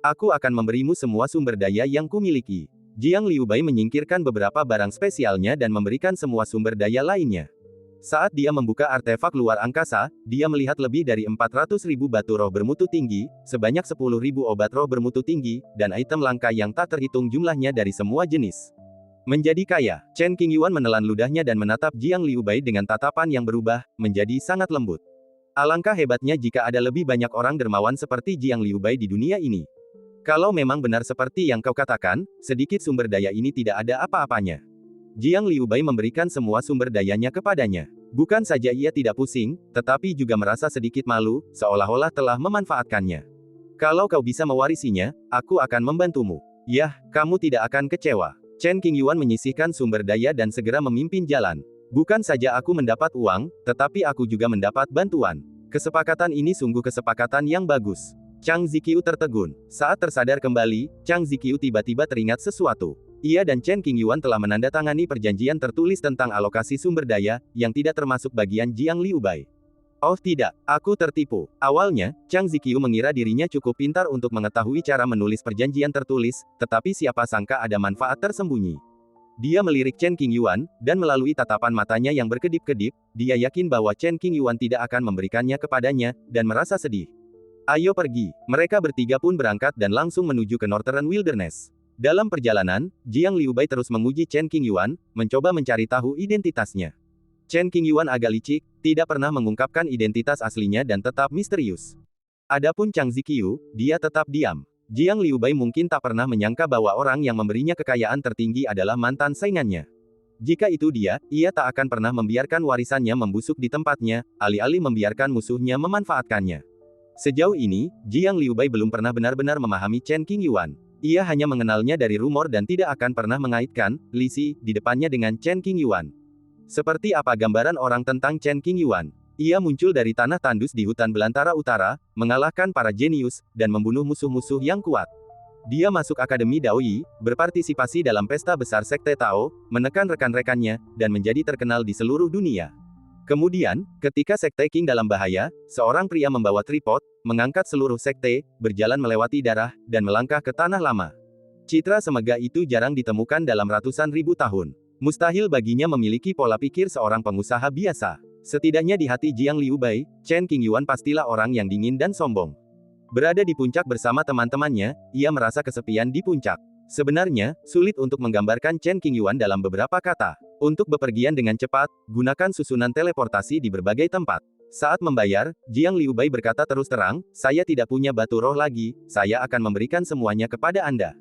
Aku akan memberimu semua sumber daya yang kumiliki. Jiang Liubai menyingkirkan beberapa barang spesialnya dan memberikan semua sumber daya lainnya. Saat dia membuka artefak luar angkasa, dia melihat lebih dari 400.000 batu roh bermutu tinggi, sebanyak 10.000 obat roh bermutu tinggi, dan item langka yang tak terhitung jumlahnya dari semua jenis. Menjadi kaya, Chen Qingyuan menelan ludahnya dan menatap Jiang Liubai dengan tatapan yang berubah, menjadi sangat lembut. Alangkah hebatnya jika ada lebih banyak orang dermawan seperti Jiang Liubai di dunia ini. Kalau memang benar seperti yang kau katakan, sedikit sumber daya ini tidak ada apa-apanya. Jiang Liubai memberikan semua sumber dayanya kepadanya. Bukan saja ia tidak pusing, tetapi juga merasa sedikit malu, seolah-olah telah memanfaatkannya. Kalau kau bisa mewarisinya, aku akan membantumu. Yah, kamu tidak akan kecewa. Chen Qingyuan menyisihkan sumber daya dan segera memimpin jalan. Bukan saja aku mendapat uang, tetapi aku juga mendapat bantuan. Kesepakatan ini sungguh kesepakatan yang bagus. Chang Ziqiu tertegun. Saat tersadar kembali, Chang Ziqiu tiba-tiba teringat sesuatu. Ia dan Chen Qingyuan telah menandatangani perjanjian tertulis tentang alokasi sumber daya, yang tidak termasuk bagian Jiang Liubai. Oh tidak, aku tertipu. Awalnya, Chang Ziqiu mengira dirinya cukup pintar untuk mengetahui cara menulis perjanjian tertulis, tetapi siapa sangka ada manfaat tersembunyi. Dia melirik Chen Qingyuan, dan melalui tatapan matanya yang berkedip-kedip, dia yakin bahwa Chen Qingyuan tidak akan memberikannya kepadanya, dan merasa sedih. Ayo pergi. Mereka bertiga pun berangkat dan langsung menuju ke Northern Wilderness. Dalam perjalanan, Jiang Liubai terus menguji Chen Qingyuan, mencoba mencari tahu identitasnya. Chen Qingyuan agak licik, tidak pernah mengungkapkan identitas aslinya dan tetap misterius. Adapun Chang Ziqiu, dia tetap diam. Jiang Liubai mungkin tak pernah menyangka bahwa orang yang memberinya kekayaan tertinggi adalah mantan saingannya. Jika itu dia, ia tak akan pernah membiarkan warisannya membusuk di tempatnya, alih-alih membiarkan musuhnya memanfaatkannya. Sejauh ini, Jiang Liubai belum pernah benar-benar memahami Chen Qingyuan. Ia hanya mengenalnya dari rumor dan tidak akan pernah mengaitkan Li Si di depannya dengan Chen Qingyuan. Seperti apa gambaran orang tentang Chen Qingyuan? Ia muncul dari tanah tandus di hutan belantara utara, mengalahkan para jenius, dan membunuh musuh-musuh yang kuat. Dia masuk Akademi Daoyi, berpartisipasi dalam pesta besar Sekte Tao, menekan rekan-rekannya, dan menjadi terkenal di seluruh dunia. Kemudian, ketika Sekte Qing dalam bahaya, seorang pria membawa tripod, mengangkat seluruh sekte, berjalan melewati darah, dan melangkah ke tanah lama. Citra semegah itu jarang ditemukan dalam ratusan ribu tahun. Mustahil baginya memiliki pola pikir seorang pengusaha biasa. Setidaknya di hati Jiang Liubai, Chen Qingyuan pastilah orang yang dingin dan sombong. Berada di puncak bersama teman-temannya, ia merasa kesepian di puncak. Sebenarnya, sulit untuk menggambarkan Chen Qingyuan dalam beberapa kata. Untuk bepergian dengan cepat, gunakan susunan teleportasi di berbagai tempat. Saat membayar, Jiang Liubai berkata terus terang, saya tidak punya batu roh lagi, saya akan memberikan semuanya kepada Anda.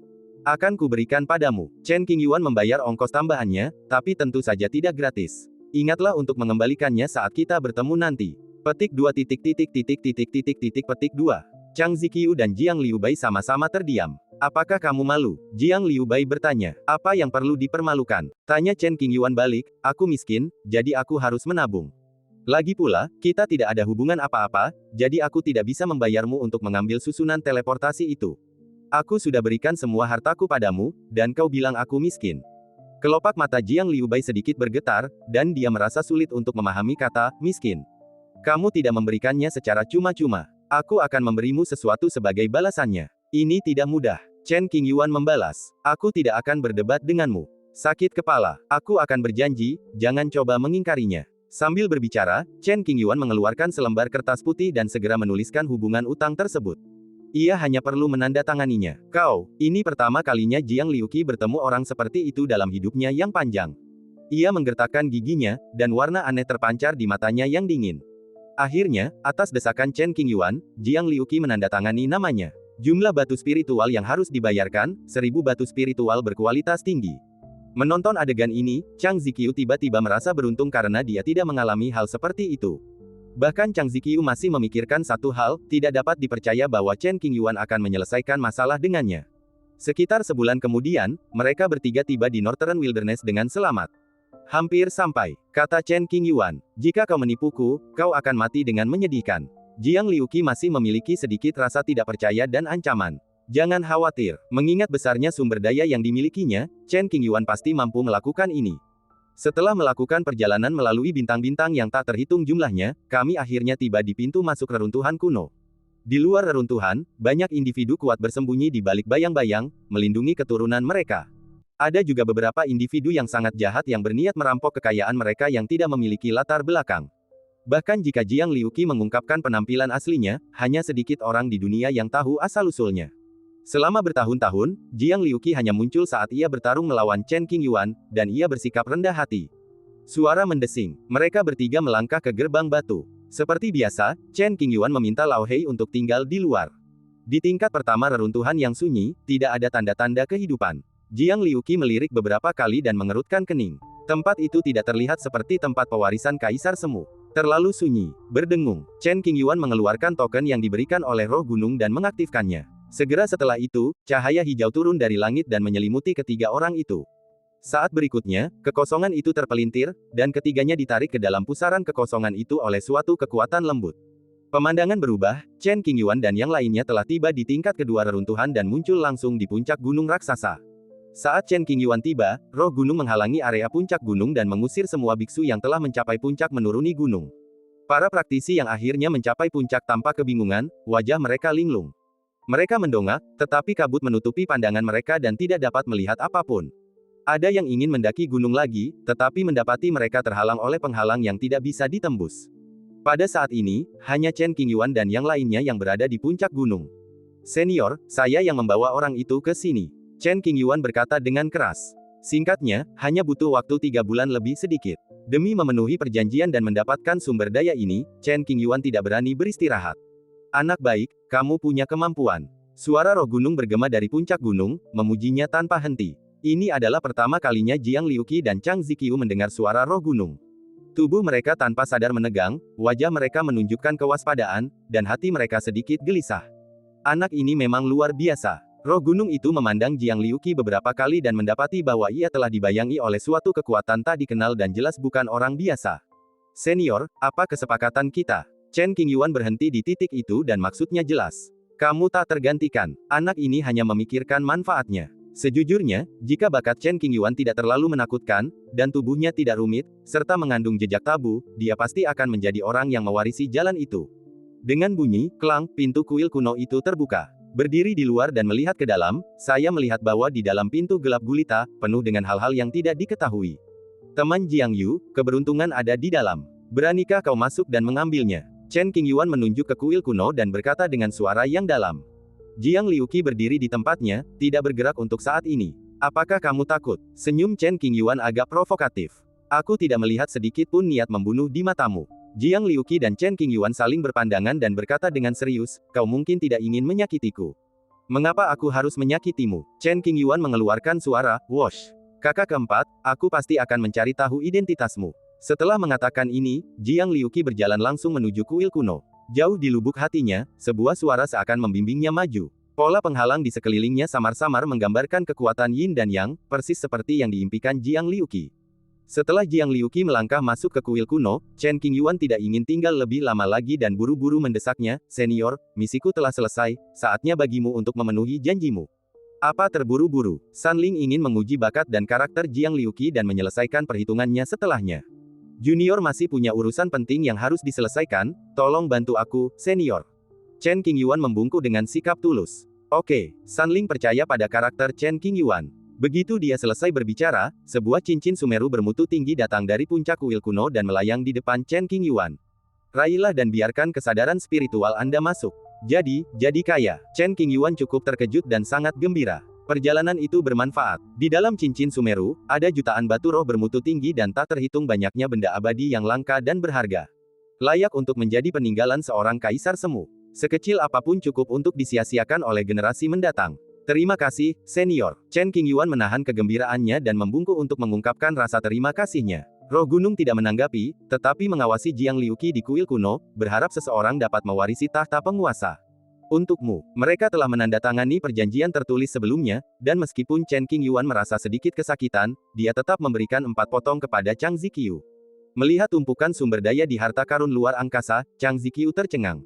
Akan kuberikan padamu. Chen Qingyuan membayar ongkos tambahannya, tapi tentu saja tidak gratis. Ingatlah untuk mengembalikannya saat kita bertemu nanti. Petik 2 petik 2. Chang Ziqiu dan Jiang Liubai sama-sama terdiam. Apakah kamu malu? Jiang Liubai bertanya. Apa yang perlu dipermalukan? Tanya Chen Qingyuan balik, aku miskin, jadi aku harus menabung. Lagi pula, kita tidak ada hubungan apa-apa, jadi aku tidak bisa membayarmu untuk mengambil susunan teleportasi itu. Aku sudah berikan semua hartaku padamu, dan kau bilang aku miskin. Kelopak mata Jiang Liubai sedikit bergetar, dan dia merasa sulit untuk memahami kata miskin. Kamu tidak memberikannya secara cuma-cuma. Aku akan memberimu sesuatu sebagai balasannya. Ini tidak mudah. Chen Qingyuan membalas. Aku tidak akan berdebat denganmu. Sakit kepala. Aku akan berjanji, jangan coba mengingkarinya. Sambil berbicara, Chen Qingyuan mengeluarkan selembar kertas putih dan segera menuliskan hubungan utang tersebut. Ia hanya perlu menandatanganinya. Kau, ini pertama kalinya Jiang Liuqi bertemu orang seperti itu dalam hidupnya yang panjang. Ia menggertakkan giginya, dan warna aneh terpancar di matanya yang dingin. Akhirnya, atas desakan Chen Qingyuan, Jiang Liuqi menandatangani namanya. Jumlah batu spiritual yang harus dibayarkan, 1000 batu spiritual berkualitas tinggi. Menonton adegan ini, Chang Ziqiu tiba-tiba merasa beruntung karena dia tidak mengalami hal seperti itu. Bahkan Chang Ziqiu masih memikirkan satu hal, tidak dapat dipercaya bahwa Chen Qingyuan akan menyelesaikan masalah dengannya. Sekitar sebulan kemudian, mereka bertiga tiba di Northern Wilderness dengan selamat. Hampir sampai, kata Chen Qingyuan. Jika kau menipuku, kau akan mati dengan menyedihkan. Jiang Liuqi masih memiliki sedikit rasa tidak percaya dan ancaman. Jangan khawatir, mengingat besarnya sumber daya yang dimilikinya, Chen Qingyuan pasti mampu melakukan ini. Setelah melakukan perjalanan melalui bintang-bintang yang tak terhitung jumlahnya, kami akhirnya tiba di pintu masuk reruntuhan kuno. Di luar reruntuhan, banyak individu kuat bersembunyi di balik bayang-bayang, melindungi keturunan mereka. Ada juga beberapa individu yang sangat jahat yang berniat merampok kekayaan mereka yang tidak memiliki latar belakang. Bahkan jika Jiang Liuqi mengungkapkan penampilan aslinya, hanya sedikit orang di dunia yang tahu asal-usulnya. Selama bertahun-tahun, Jiang Liuqi hanya muncul saat ia bertarung melawan Chen Qingyuan, dan ia bersikap rendah hati. Suara mendesing. Mereka bertiga melangkah ke gerbang batu. Seperti biasa, Chen Qingyuan meminta Lao Hei untuk tinggal di luar. Di tingkat pertama reruntuhan yang sunyi, tidak ada tanda-tanda kehidupan. Jiang Liuqi melirik beberapa kali dan mengerutkan kening. Tempat itu tidak terlihat seperti tempat pewarisan Kaisar Semu. Terlalu sunyi, berdengung. Chen Qingyuan mengeluarkan token yang diberikan oleh roh gunung dan mengaktifkannya. Segera setelah itu, cahaya hijau turun dari langit dan menyelimuti ketiga orang itu. Saat berikutnya, kekosongan itu terpelintir, dan ketiganya ditarik ke dalam pusaran kekosongan itu oleh suatu kekuatan lembut. Pemandangan berubah, Chen Qingyuan dan yang lainnya telah tiba di tingkat kedua reruntuhan dan muncul langsung di puncak gunung raksasa. Saat Chen Qingyuan tiba, roh gunung menghalangi area puncak gunung dan mengusir semua biksu yang telah mencapai puncak menuruni gunung. Para praktisi yang akhirnya mencapai puncak tanpa kebingungan, wajah mereka linglung. Mereka mendongak, tetapi kabut menutupi pandangan mereka dan tidak dapat melihat apapun. Ada yang ingin mendaki gunung lagi, tetapi mendapati mereka terhalang oleh penghalang yang tidak bisa ditembus. Pada saat ini, hanya Chen Qingyuan dan yang lainnya yang berada di puncak gunung. Senior, saya yang membawa orang itu ke sini. Chen Qingyuan berkata dengan keras. Singkatnya, hanya butuh waktu 3 bulan lebih sedikit. Demi memenuhi perjanjian dan mendapatkan sumber daya ini, Chen Qingyuan tidak berani beristirahat. Anak baik, kamu punya kemampuan. Suara roh gunung bergema dari puncak gunung, memujinya tanpa henti. Ini adalah pertama kalinya Jiang Liuqi dan Chang Ziqiu mendengar suara roh gunung. Tubuh mereka tanpa sadar menegang, wajah mereka menunjukkan kewaspadaan, dan hati mereka sedikit gelisah. Anak ini memang luar biasa. Roh gunung itu memandang Jiang Liuqi beberapa kali dan mendapati bahwa ia telah dibayangi oleh suatu kekuatan tak dikenal dan jelas bukan orang biasa. Senior, apa kesepakatan kita? Chen Qingyuan berhenti di titik itu dan maksudnya jelas. Kamu tak tergantikan. Anak ini hanya memikirkan manfaatnya. Sejujurnya, jika bakat Chen Qingyuan tidak terlalu menakutkan, dan tubuhnya tidak rumit, serta mengandung jejak tabu, dia pasti akan menjadi orang yang mewarisi jalan itu. Dengan bunyi, klang, pintu kuil kuno itu terbuka. Berdiri di luar dan melihat ke dalam, saya melihat bahwa di dalam pintu gelap gulita, penuh dengan hal-hal yang tidak diketahui. Teman Jiang Yu, keberuntungan ada di dalam. Beranikah kau masuk dan mengambilnya? Chen Qingyuan menunjuk ke kuil kuno dan berkata dengan suara yang dalam. Jiang Liuqi berdiri di tempatnya, tidak bergerak untuk saat ini. Apakah kamu takut? Senyum Chen Qingyuan agak provokatif. Aku tidak melihat sedikit pun niat membunuh di matamu. Jiang Liuqi dan Chen Qingyuan saling berpandangan dan berkata dengan serius, kau mungkin tidak ingin menyakitiku. Mengapa aku harus menyakitimu? Chen Qingyuan mengeluarkan suara, wosh. Kakak keempat, aku pasti akan mencari tahu identitasmu. Setelah mengatakan ini, Jiang Liuqi berjalan langsung menuju kuil kuno. Jauh di lubuk hatinya, sebuah suara seakan membimbingnya maju. Pola penghalang di sekelilingnya samar-samar menggambarkan kekuatan Yin dan Yang, persis seperti yang diimpikan Jiang Liuqi. Setelah Jiang Liuqi melangkah masuk ke kuil kuno, Chen Qingyuan tidak ingin tinggal lebih lama lagi dan buru-buru mendesaknya, Senior, misiku telah selesai, saatnya bagimu untuk memenuhi janjimu. Apa terburu-buru? Sanling ingin menguji bakat dan karakter Jiang Liuqi dan menyelesaikan perhitungannya setelahnya. Junior masih punya urusan penting yang harus diselesaikan, tolong bantu aku, senior. Chen Qingyuan membungkuk dengan sikap tulus. Oke, Sanling percaya pada karakter Chen Qingyuan. Begitu dia selesai berbicara, sebuah cincin Sumeru bermutu tinggi datang dari puncak kuil kuno dan melayang di depan Chen Qingyuan. Raihlah dan biarkan kesadaran spiritual Anda masuk. Jadi kaya. Chen Qingyuan cukup terkejut dan sangat gembira. Perjalanan itu bermanfaat. Di dalam cincin Sumeru, ada jutaan batu roh bermutu tinggi dan tak terhitung banyaknya benda abadi yang langka dan berharga. Layak untuk menjadi peninggalan seorang kaisar semu. Sekecil apapun cukup untuk disia-siakan oleh generasi mendatang. Terima kasih, senior. Chen Qingyuan menahan kegembiraannya dan membungkuk untuk mengungkapkan rasa terima kasihnya. Roh gunung tidak menanggapi, tetapi mengawasi Jiang Liuqi di kuil kuno, berharap seseorang dapat mewarisi tahta penguasa. Untukmu, mereka telah menandatangani perjanjian tertulis sebelumnya, dan meskipun Chen Qingyuan merasa sedikit kesakitan, dia tetap memberikan 4 potong kepada Chang Ziqiu. Melihat tumpukan sumber daya di harta karun luar angkasa, Chang Ziqiu tercengang.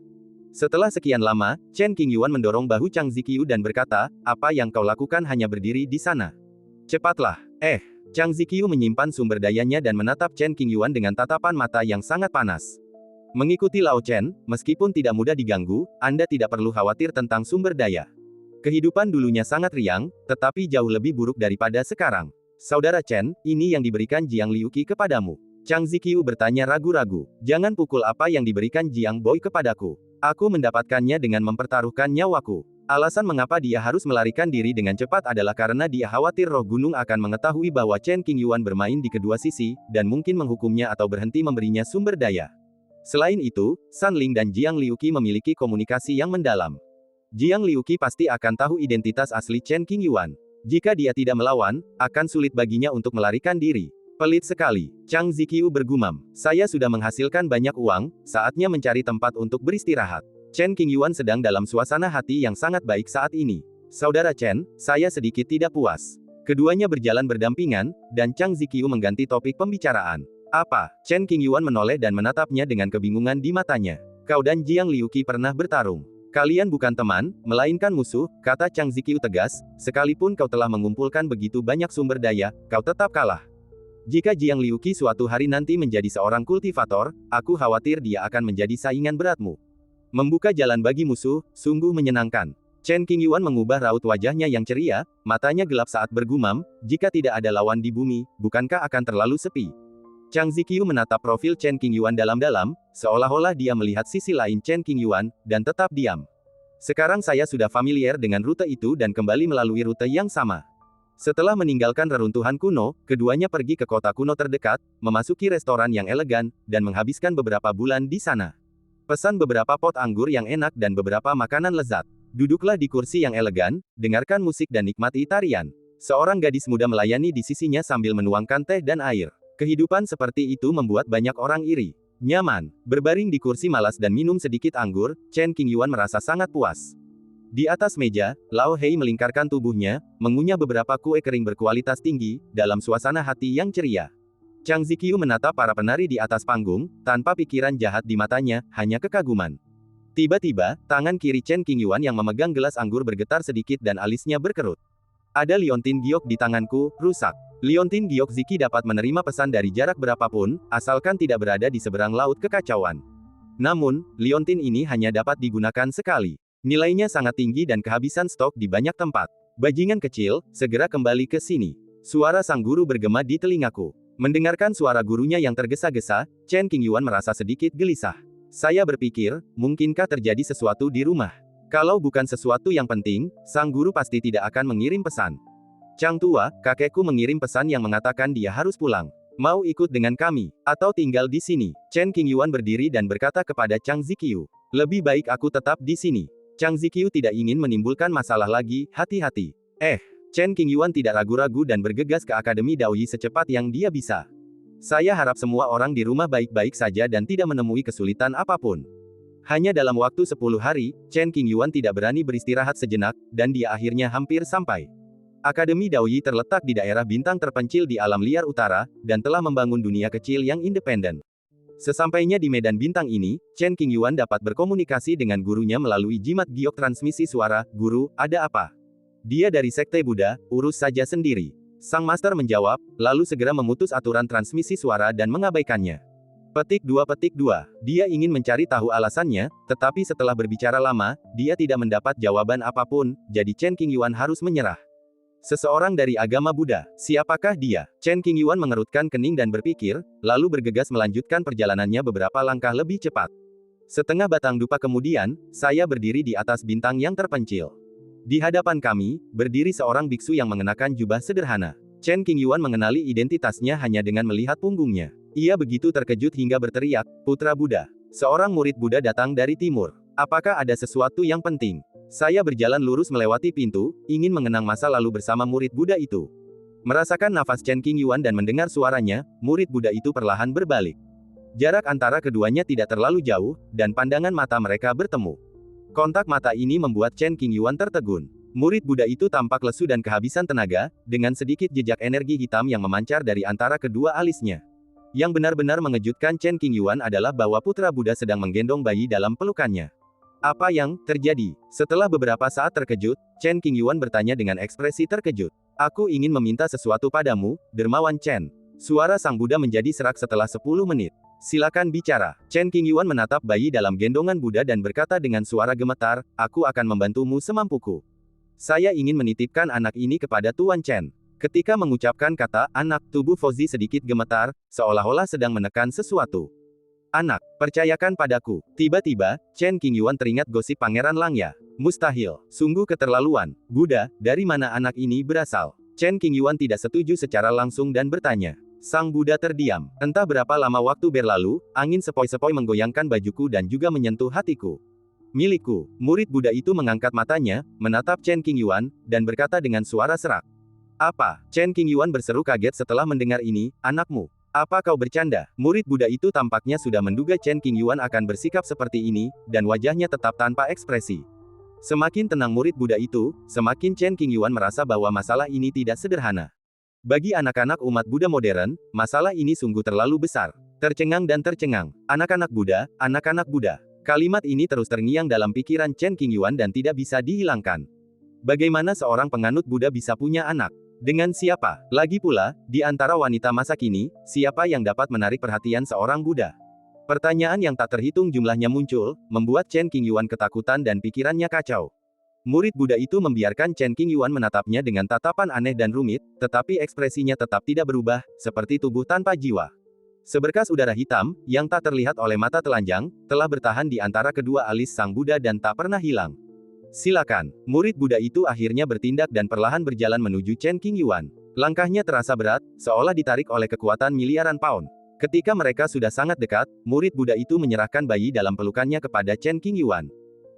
Setelah sekian lama, Chen Qingyuan mendorong bahu Chang Ziqiu dan berkata, apa yang kau lakukan hanya berdiri di sana. Cepatlah. Chang Ziqiu menyimpan sumber dayanya dan menatap Chen Qingyuan dengan tatapan mata yang sangat panas. Mengikuti Lao Chen, meskipun tidak mudah diganggu, Anda tidak perlu khawatir tentang sumber daya. Kehidupan dulunya sangat riang, tetapi jauh lebih buruk daripada sekarang. Saudara Chen, ini yang diberikan Jiang Liuqi kepadamu. Chang Ziqiu bertanya ragu-ragu. Jangan pukul apa yang diberikan Jiang Boy kepadaku. Aku mendapatkannya dengan mempertaruhkan nyawaku. Alasan mengapa dia harus melarikan diri dengan cepat adalah karena dia khawatir roh gunung akan mengetahui bahwa Chen Qingyuan bermain di kedua sisi, dan mungkin menghukumnya atau berhenti memberinya sumber daya. Selain itu, San Ling dan Jiang Liuqi memiliki komunikasi yang mendalam. Jiang Liuqi pasti akan tahu identitas asli Chen Qingyuan. Jika dia tidak melawan, akan sulit baginya untuk melarikan diri. Pelit sekali. Chang Ziqiu bergumam. Saya sudah menghasilkan banyak uang, saatnya mencari tempat untuk beristirahat. Chen Qingyuan sedang dalam suasana hati yang sangat baik saat ini. Saudara Chen, saya sedikit tidak puas. Keduanya berjalan berdampingan, dan Chang Ziqiu mengganti topik pembicaraan. Apa? Chen Qingyuan menoleh dan menatapnya dengan kebingungan di matanya. Kau dan Jiang Liuqi pernah bertarung. Kalian bukan teman, melainkan musuh, kata Chang Ziqiu tegas, sekalipun kau telah mengumpulkan begitu banyak sumber daya, kau tetap kalah. Jika Jiang Liuqi suatu hari nanti menjadi seorang kultivator, aku khawatir dia akan menjadi saingan beratmu. Membuka jalan bagi musuh, sungguh menyenangkan. Chen Qingyuan mengubah raut wajahnya yang ceria, matanya gelap saat bergumam, jika tidak ada lawan di bumi, bukankah akan terlalu sepi? Chang Ziqiu menatap profil Chen Qingyuan dalam-dalam, seolah-olah dia melihat sisi lain Chen Qingyuan, dan tetap diam. Sekarang saya sudah familiar dengan rute itu dan kembali melalui rute yang sama. Setelah meninggalkan reruntuhan kuno, keduanya pergi ke kota kuno terdekat, memasuki restoran yang elegan, dan menghabiskan beberapa bulan di sana. Pesan beberapa pot anggur yang enak dan beberapa makanan lezat. Duduklah di kursi yang elegan, dengarkan musik dan nikmati tarian. Seorang gadis muda melayani di sisinya sambil menuangkan teh dan air. Kehidupan seperti itu membuat banyak orang iri. Nyaman, berbaring di kursi malas dan minum sedikit anggur, Chen Qingyuan merasa sangat puas. Di atas meja, Lao Hei melingkarkan tubuhnya, mengunyah beberapa kue kering berkualitas tinggi, dalam suasana hati yang ceria. Chang Ziqiu menatap para penari di atas panggung, tanpa pikiran jahat di matanya, hanya kekaguman. Tiba-tiba, tangan kiri Chen Qingyuan yang memegang gelas anggur bergetar sedikit dan alisnya berkerut. Ada liontin giok di tanganku, rusak. Liontin giok Ziki dapat menerima pesan dari jarak berapapun, asalkan tidak berada di seberang laut kekacauan. Namun, liontin ini hanya dapat digunakan sekali. Nilainya sangat tinggi dan kehabisan stok di banyak tempat. Bajingan kecil, segera kembali ke sini. Suara sang guru bergema di telingaku. Mendengarkan suara gurunya yang tergesa-gesa, Chen Qingyuan merasa sedikit gelisah. Saya berpikir, mungkinkah terjadi sesuatu di rumah? Kalau bukan sesuatu yang penting, sang guru pasti tidak akan mengirim pesan. Chang tua, kakekku mengirim pesan yang mengatakan dia harus pulang. Mau ikut dengan kami, atau tinggal di sini? Chen Qingyuan berdiri dan berkata kepada Chang Ziqiu. Lebih baik aku tetap di sini. Chang Ziqiu tidak ingin menimbulkan masalah lagi, hati-hati. Chen Qingyuan tidak ragu-ragu dan bergegas ke Akademi Daoyi secepat yang dia bisa. Saya harap semua orang di rumah baik-baik saja dan tidak menemui kesulitan apapun. Hanya dalam waktu 10 hari, Chen Qingyuan tidak berani beristirahat sejenak, dan dia akhirnya hampir sampai. Akademi Daoyi terletak di daerah bintang terpencil di alam liar utara, dan telah membangun dunia kecil yang independen. Sesampainya di medan bintang ini, Chen Qingyuan dapat berkomunikasi dengan gurunya melalui jimat giok transmisi suara. Guru, ada apa? Dia dari Sekte Buddha, urus saja sendiri. Sang master menjawab, lalu segera memutus aturan transmisi suara dan mengabaikannya. Petik 2. Dia ingin mencari tahu alasannya, tetapi setelah berbicara lama, dia tidak mendapat jawaban apapun, jadi Chen Qingyuan harus menyerah. Seseorang dari agama Buddha, siapakah dia? Chen Qingyuan mengerutkan kening dan berpikir, lalu bergegas melanjutkan perjalanannya beberapa langkah lebih cepat. Setengah batang dupa kemudian, saya berdiri di atas bintang yang terpencil. Di hadapan kami, berdiri seorang biksu yang mengenakan jubah sederhana. Chen Qingyuan mengenali identitasnya hanya dengan melihat punggungnya. Ia begitu terkejut hingga berteriak, Putra Buddha. Seorang murid Buddha datang dari timur. Apakah ada sesuatu yang penting? Saya berjalan lurus melewati pintu, ingin mengenang masa lalu bersama murid Buddha itu. Merasakan nafas Chen Qingyuan dan mendengar suaranya, murid Buddha itu perlahan berbalik. Jarak antara keduanya tidak terlalu jauh, dan pandangan mata mereka bertemu. Kontak mata ini membuat Chen Qingyuan tertegun. Murid Buddha itu tampak lesu dan kehabisan tenaga, dengan sedikit jejak energi hitam yang memancar dari antara kedua alisnya. Yang benar-benar mengejutkan Chen Qingyuan adalah bahwa putra Buddha sedang menggendong bayi dalam pelukannya. Apa yang terjadi? Setelah beberapa saat terkejut, Chen Qingyuan bertanya dengan ekspresi terkejut. Aku ingin meminta sesuatu padamu, dermawan Chen. Suara sang Buddha menjadi serak setelah 10 menit. Silakan bicara. Chen Qingyuan menatap bayi dalam gendongan Buddha dan berkata dengan suara gemetar, aku akan membantumu semampuku. Saya ingin menitipkan anak ini kepada Tuan Chen. Ketika mengucapkan kata anak, tubuh Fauzi sedikit gemetar, seolah-olah sedang menekan sesuatu. Anak, percayakan padaku. Tiba-tiba, Chen Qingyuan teringat gosip Pangeran Langya. Mustahil, sungguh keterlaluan. Buddha, dari mana anak ini berasal? Chen Qingyuan tidak setuju secara langsung dan bertanya. Sang Buddha terdiam. Entah berapa lama waktu berlalu, angin sepoi-sepoi menggoyangkan bajuku dan juga menyentuh hatiku. Milikku. Murid Buddha itu mengangkat matanya, menatap Chen Qingyuan, dan berkata dengan suara serak. Apa? Chen Qingyuan berseru kaget setelah mendengar ini, anakmu. Apa kau bercanda? Murid Buddha itu tampaknya sudah menduga Chen Qingyuan akan bersikap seperti ini, dan wajahnya tetap tanpa ekspresi. Semakin tenang murid Buddha itu, semakin Chen Qingyuan merasa bahwa masalah ini tidak sederhana. Bagi anak-anak umat Buddha modern, masalah ini sungguh terlalu besar. Tercengang dan tercengang. Anak-anak Buddha, anak-anak Buddha. Kalimat ini terus terngiang dalam pikiran Chen Qingyuan dan tidak bisa dihilangkan. Bagaimana seorang penganut Buddha bisa punya anak? Dengan siapa? Lagi pula, di antara wanita masa kini, siapa yang dapat menarik perhatian seorang Buddha? Pertanyaan yang tak terhitung jumlahnya muncul, membuat Chen Qingyuan ketakutan dan pikirannya kacau. Murid Buddha itu membiarkan Chen Qingyuan menatapnya dengan tatapan aneh dan rumit, tetapi ekspresinya tetap tidak berubah, seperti tubuh tanpa jiwa. Seberkas udara hitam, yang tak terlihat oleh mata telanjang, telah bertahan di antara kedua alis sang Buddha dan tak pernah hilang. Silakan. Murid Buddha itu akhirnya bertindak dan perlahan berjalan menuju Chen Qingyuan. Langkahnya terasa berat, seolah ditarik oleh kekuatan miliaran pound. Ketika mereka sudah sangat dekat, murid Buddha itu menyerahkan bayi dalam pelukannya kepada Chen Qingyuan.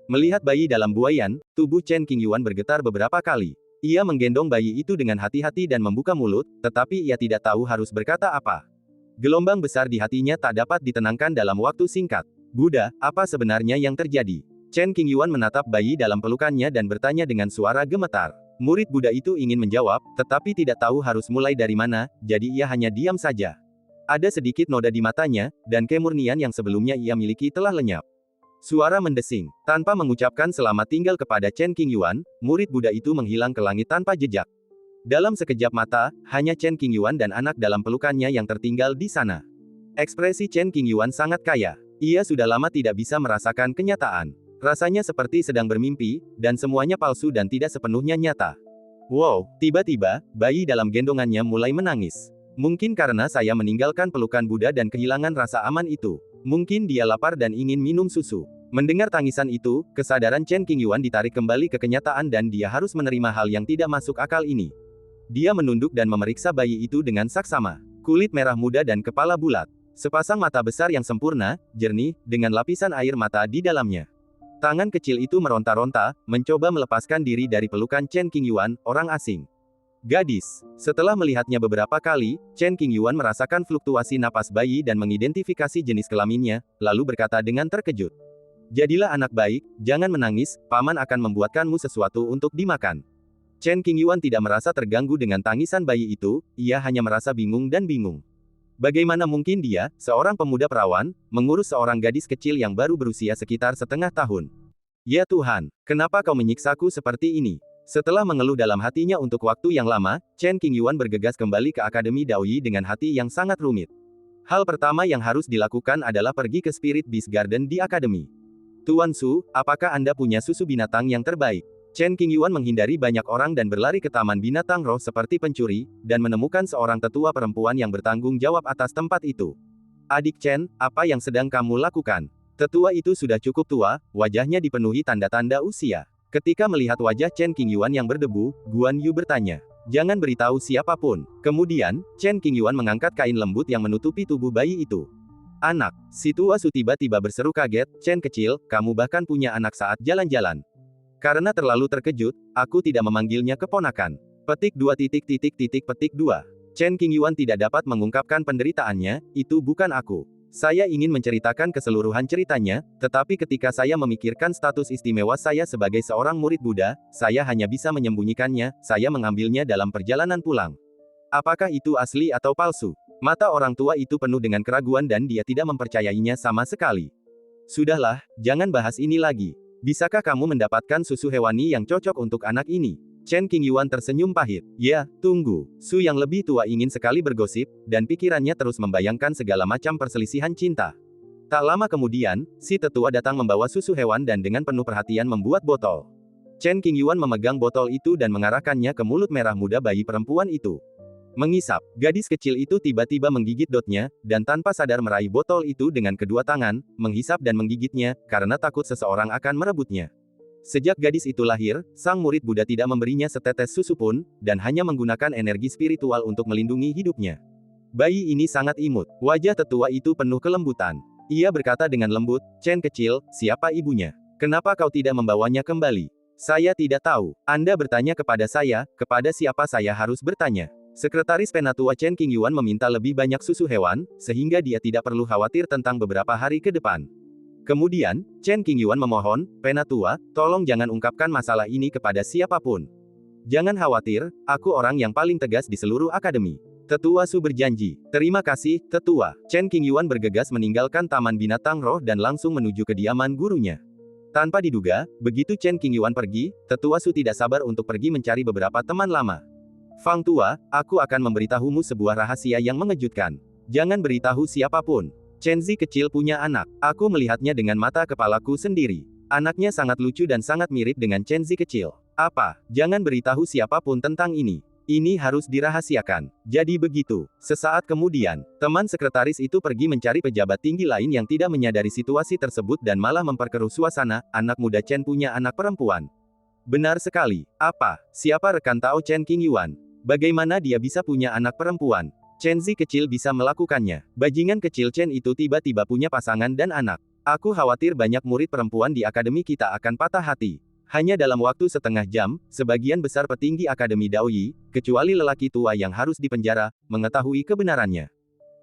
Melihat bayi dalam buaian, tubuh Chen Qingyuan bergetar beberapa kali. Ia menggendong bayi itu dengan hati-hati dan membuka mulut, tetapi ia tidak tahu harus berkata apa. Gelombang besar di hatinya tak dapat ditenangkan dalam waktu singkat. Buddha, apa sebenarnya yang terjadi? Chen Qingyuan menatap bayi dalam pelukannya dan bertanya dengan suara gemetar. Murid Buddha itu ingin menjawab, tetapi tidak tahu harus mulai dari mana, jadi ia hanya diam saja. Ada sedikit noda di matanya, dan kemurnian yang sebelumnya ia miliki telah lenyap. Suara mendesing. Tanpa mengucapkan selamat tinggal kepada Chen Qingyuan, murid Buddha itu menghilang ke langit tanpa jejak. Dalam sekejap mata, hanya Chen Qingyuan dan anak dalam pelukannya yang tertinggal di sana. Ekspresi Chen Qingyuan sangat kaya. Ia sudah lama tidak bisa merasakan kenyataan. Rasanya seperti sedang bermimpi, dan semuanya palsu dan tidak sepenuhnya nyata. Wow, tiba-tiba, bayi dalam gendongannya mulai menangis. Mungkin karena saya meninggalkan pelukan Buddha dan kehilangan rasa aman itu. Mungkin dia lapar dan ingin minum susu. Mendengar tangisan itu, kesadaran Chen Qingyuan ditarik kembali ke kenyataan dan dia harus menerima hal yang tidak masuk akal ini. Dia menunduk dan memeriksa bayi itu dengan saksama. Kulit merah muda dan kepala bulat. Sepasang mata besar yang sempurna, jernih, dengan lapisan air mata di dalamnya. Tangan kecil itu meronta-ronta, mencoba melepaskan diri dari pelukan Chen Qingyuan, orang asing. Gadis. Setelah melihatnya beberapa kali, Chen Qingyuan merasakan fluktuasi napas bayi dan mengidentifikasi jenis kelaminnya, lalu berkata dengan terkejut. Jadilah anak baik, jangan menangis, paman akan membuatkanmu sesuatu untuk dimakan. Chen Qingyuan tidak merasa terganggu dengan tangisan bayi itu, ia hanya merasa bingung dan bingung. Bagaimana mungkin dia, seorang pemuda perawan, mengurus seorang gadis kecil yang baru berusia sekitar setengah tahun? Ya Tuhan, kenapa kau menyiksaku seperti ini? Setelah mengeluh dalam hatinya untuk waktu yang lama, Chen Qingyuan bergegas kembali ke Akademi Daoyi dengan hati yang sangat rumit. Hal pertama yang harus dilakukan adalah pergi ke Spirit Beast Garden di Akademi. Tuan Su, apakah Anda punya susu binatang yang terbaik? Chen Qingyuan menghindari banyak orang dan berlari ke taman binatang roh seperti pencuri, dan menemukan seorang tetua perempuan yang bertanggung jawab atas tempat itu. Adik Chen, apa yang sedang kamu lakukan? Tetua itu sudah cukup tua, wajahnya dipenuhi tanda-tanda usia. Ketika melihat wajah Chen Qingyuan yang berdebu, Guan Yu bertanya. Jangan beritahu siapapun. Kemudian, Chen Qingyuan mengangkat kain lembut yang menutupi tubuh bayi itu. Anak, si tua Su tiba-tiba berseru kaget, Chen kecil, kamu bahkan punya anak saat jalan-jalan. Karena terlalu terkejut, aku tidak memanggilnya keponakan. Petik 2. Petik 2. Chen Qingyuan tidak dapat mengungkapkan penderitaannya, itu bukan aku. Saya ingin menceritakan keseluruhan ceritanya, tetapi ketika saya memikirkan status istimewa saya sebagai seorang murid Buddha, saya hanya bisa menyembunyikannya, saya mengambilnya dalam perjalanan pulang. Apakah itu asli atau palsu? Mata orang tua itu penuh dengan keraguan dan dia tidak mempercayainya sama sekali. Sudahlah, jangan bahas ini lagi. Bisakah kamu mendapatkan susu hewani yang cocok untuk anak ini? Chen Qingyuan tersenyum pahit. Ya, tunggu. Su yang lebih tua ingin sekali bergosip, dan pikirannya terus membayangkan segala macam perselisihan cinta. Tak lama kemudian, si tetua datang membawa susu hewan dan dengan penuh perhatian membuat botol. Chen Qingyuan memegang botol itu dan mengarahkannya ke mulut merah muda bayi perempuan itu. Mengisap, gadis kecil itu tiba-tiba menggigit dotnya, dan tanpa sadar meraih botol itu dengan kedua tangan, menghisap dan menggigitnya, karena takut seseorang akan merebutnya. Sejak gadis itu lahir, sang murid Buddha tidak memberinya setetes susu pun, dan hanya menggunakan energi spiritual untuk melindungi hidupnya. Bayi ini sangat imut. Wajah tetua itu penuh kelembutan. Ia berkata dengan lembut, "Chen kecil, siapa ibunya? Kenapa kau tidak membawanya kembali?" "Saya tidak tahu. Anda bertanya kepada saya, kepada siapa saya harus bertanya?" Sekretaris Penatua Chen Qingyuan meminta lebih banyak susu hewan, sehingga dia tidak perlu khawatir tentang beberapa hari ke depan. Kemudian, Chen Qingyuan memohon, "Penatua, tolong jangan ungkapkan masalah ini kepada siapapun. Jangan khawatir, aku orang yang paling tegas di seluruh akademi." Tetua Su berjanji. "Terima kasih, Tetua." Chen Qingyuan bergegas meninggalkan Taman Binatang Roh dan langsung menuju kediaman gurunya. Tanpa diduga, begitu Chen Qingyuan pergi, Tetua Su tidak sabar untuk pergi mencari beberapa teman lama. "Fang Tua, aku akan memberitahumu sebuah rahasia yang mengejutkan. Jangan beritahu siapapun. Chenzi kecil punya anak. Aku melihatnya dengan mata kepalaku sendiri. Anaknya sangat lucu dan sangat mirip dengan Chenzi kecil." "Apa? Jangan beritahu siapapun tentang ini. Ini harus dirahasiakan." Jadi begitu. Sesaat kemudian, teman sekretaris itu pergi mencari pejabat tinggi lain yang tidak menyadari situasi tersebut dan malah memperkeruh suasana. "Anak muda Chen punya anak perempuan." "Benar sekali. Apa? Siapa rekan Tao Chen Qingyuan? Bagaimana dia bisa punya anak perempuan? Chenzi kecil bisa melakukannya." Bajingan kecil Chen itu tiba-tiba punya pasangan dan anak. "Aku khawatir banyak murid perempuan di akademi kita akan patah hati." Hanya dalam waktu setengah jam, sebagian besar petinggi Akademi Daoyi, kecuali lelaki tua yang harus dipenjara, mengetahui kebenarannya.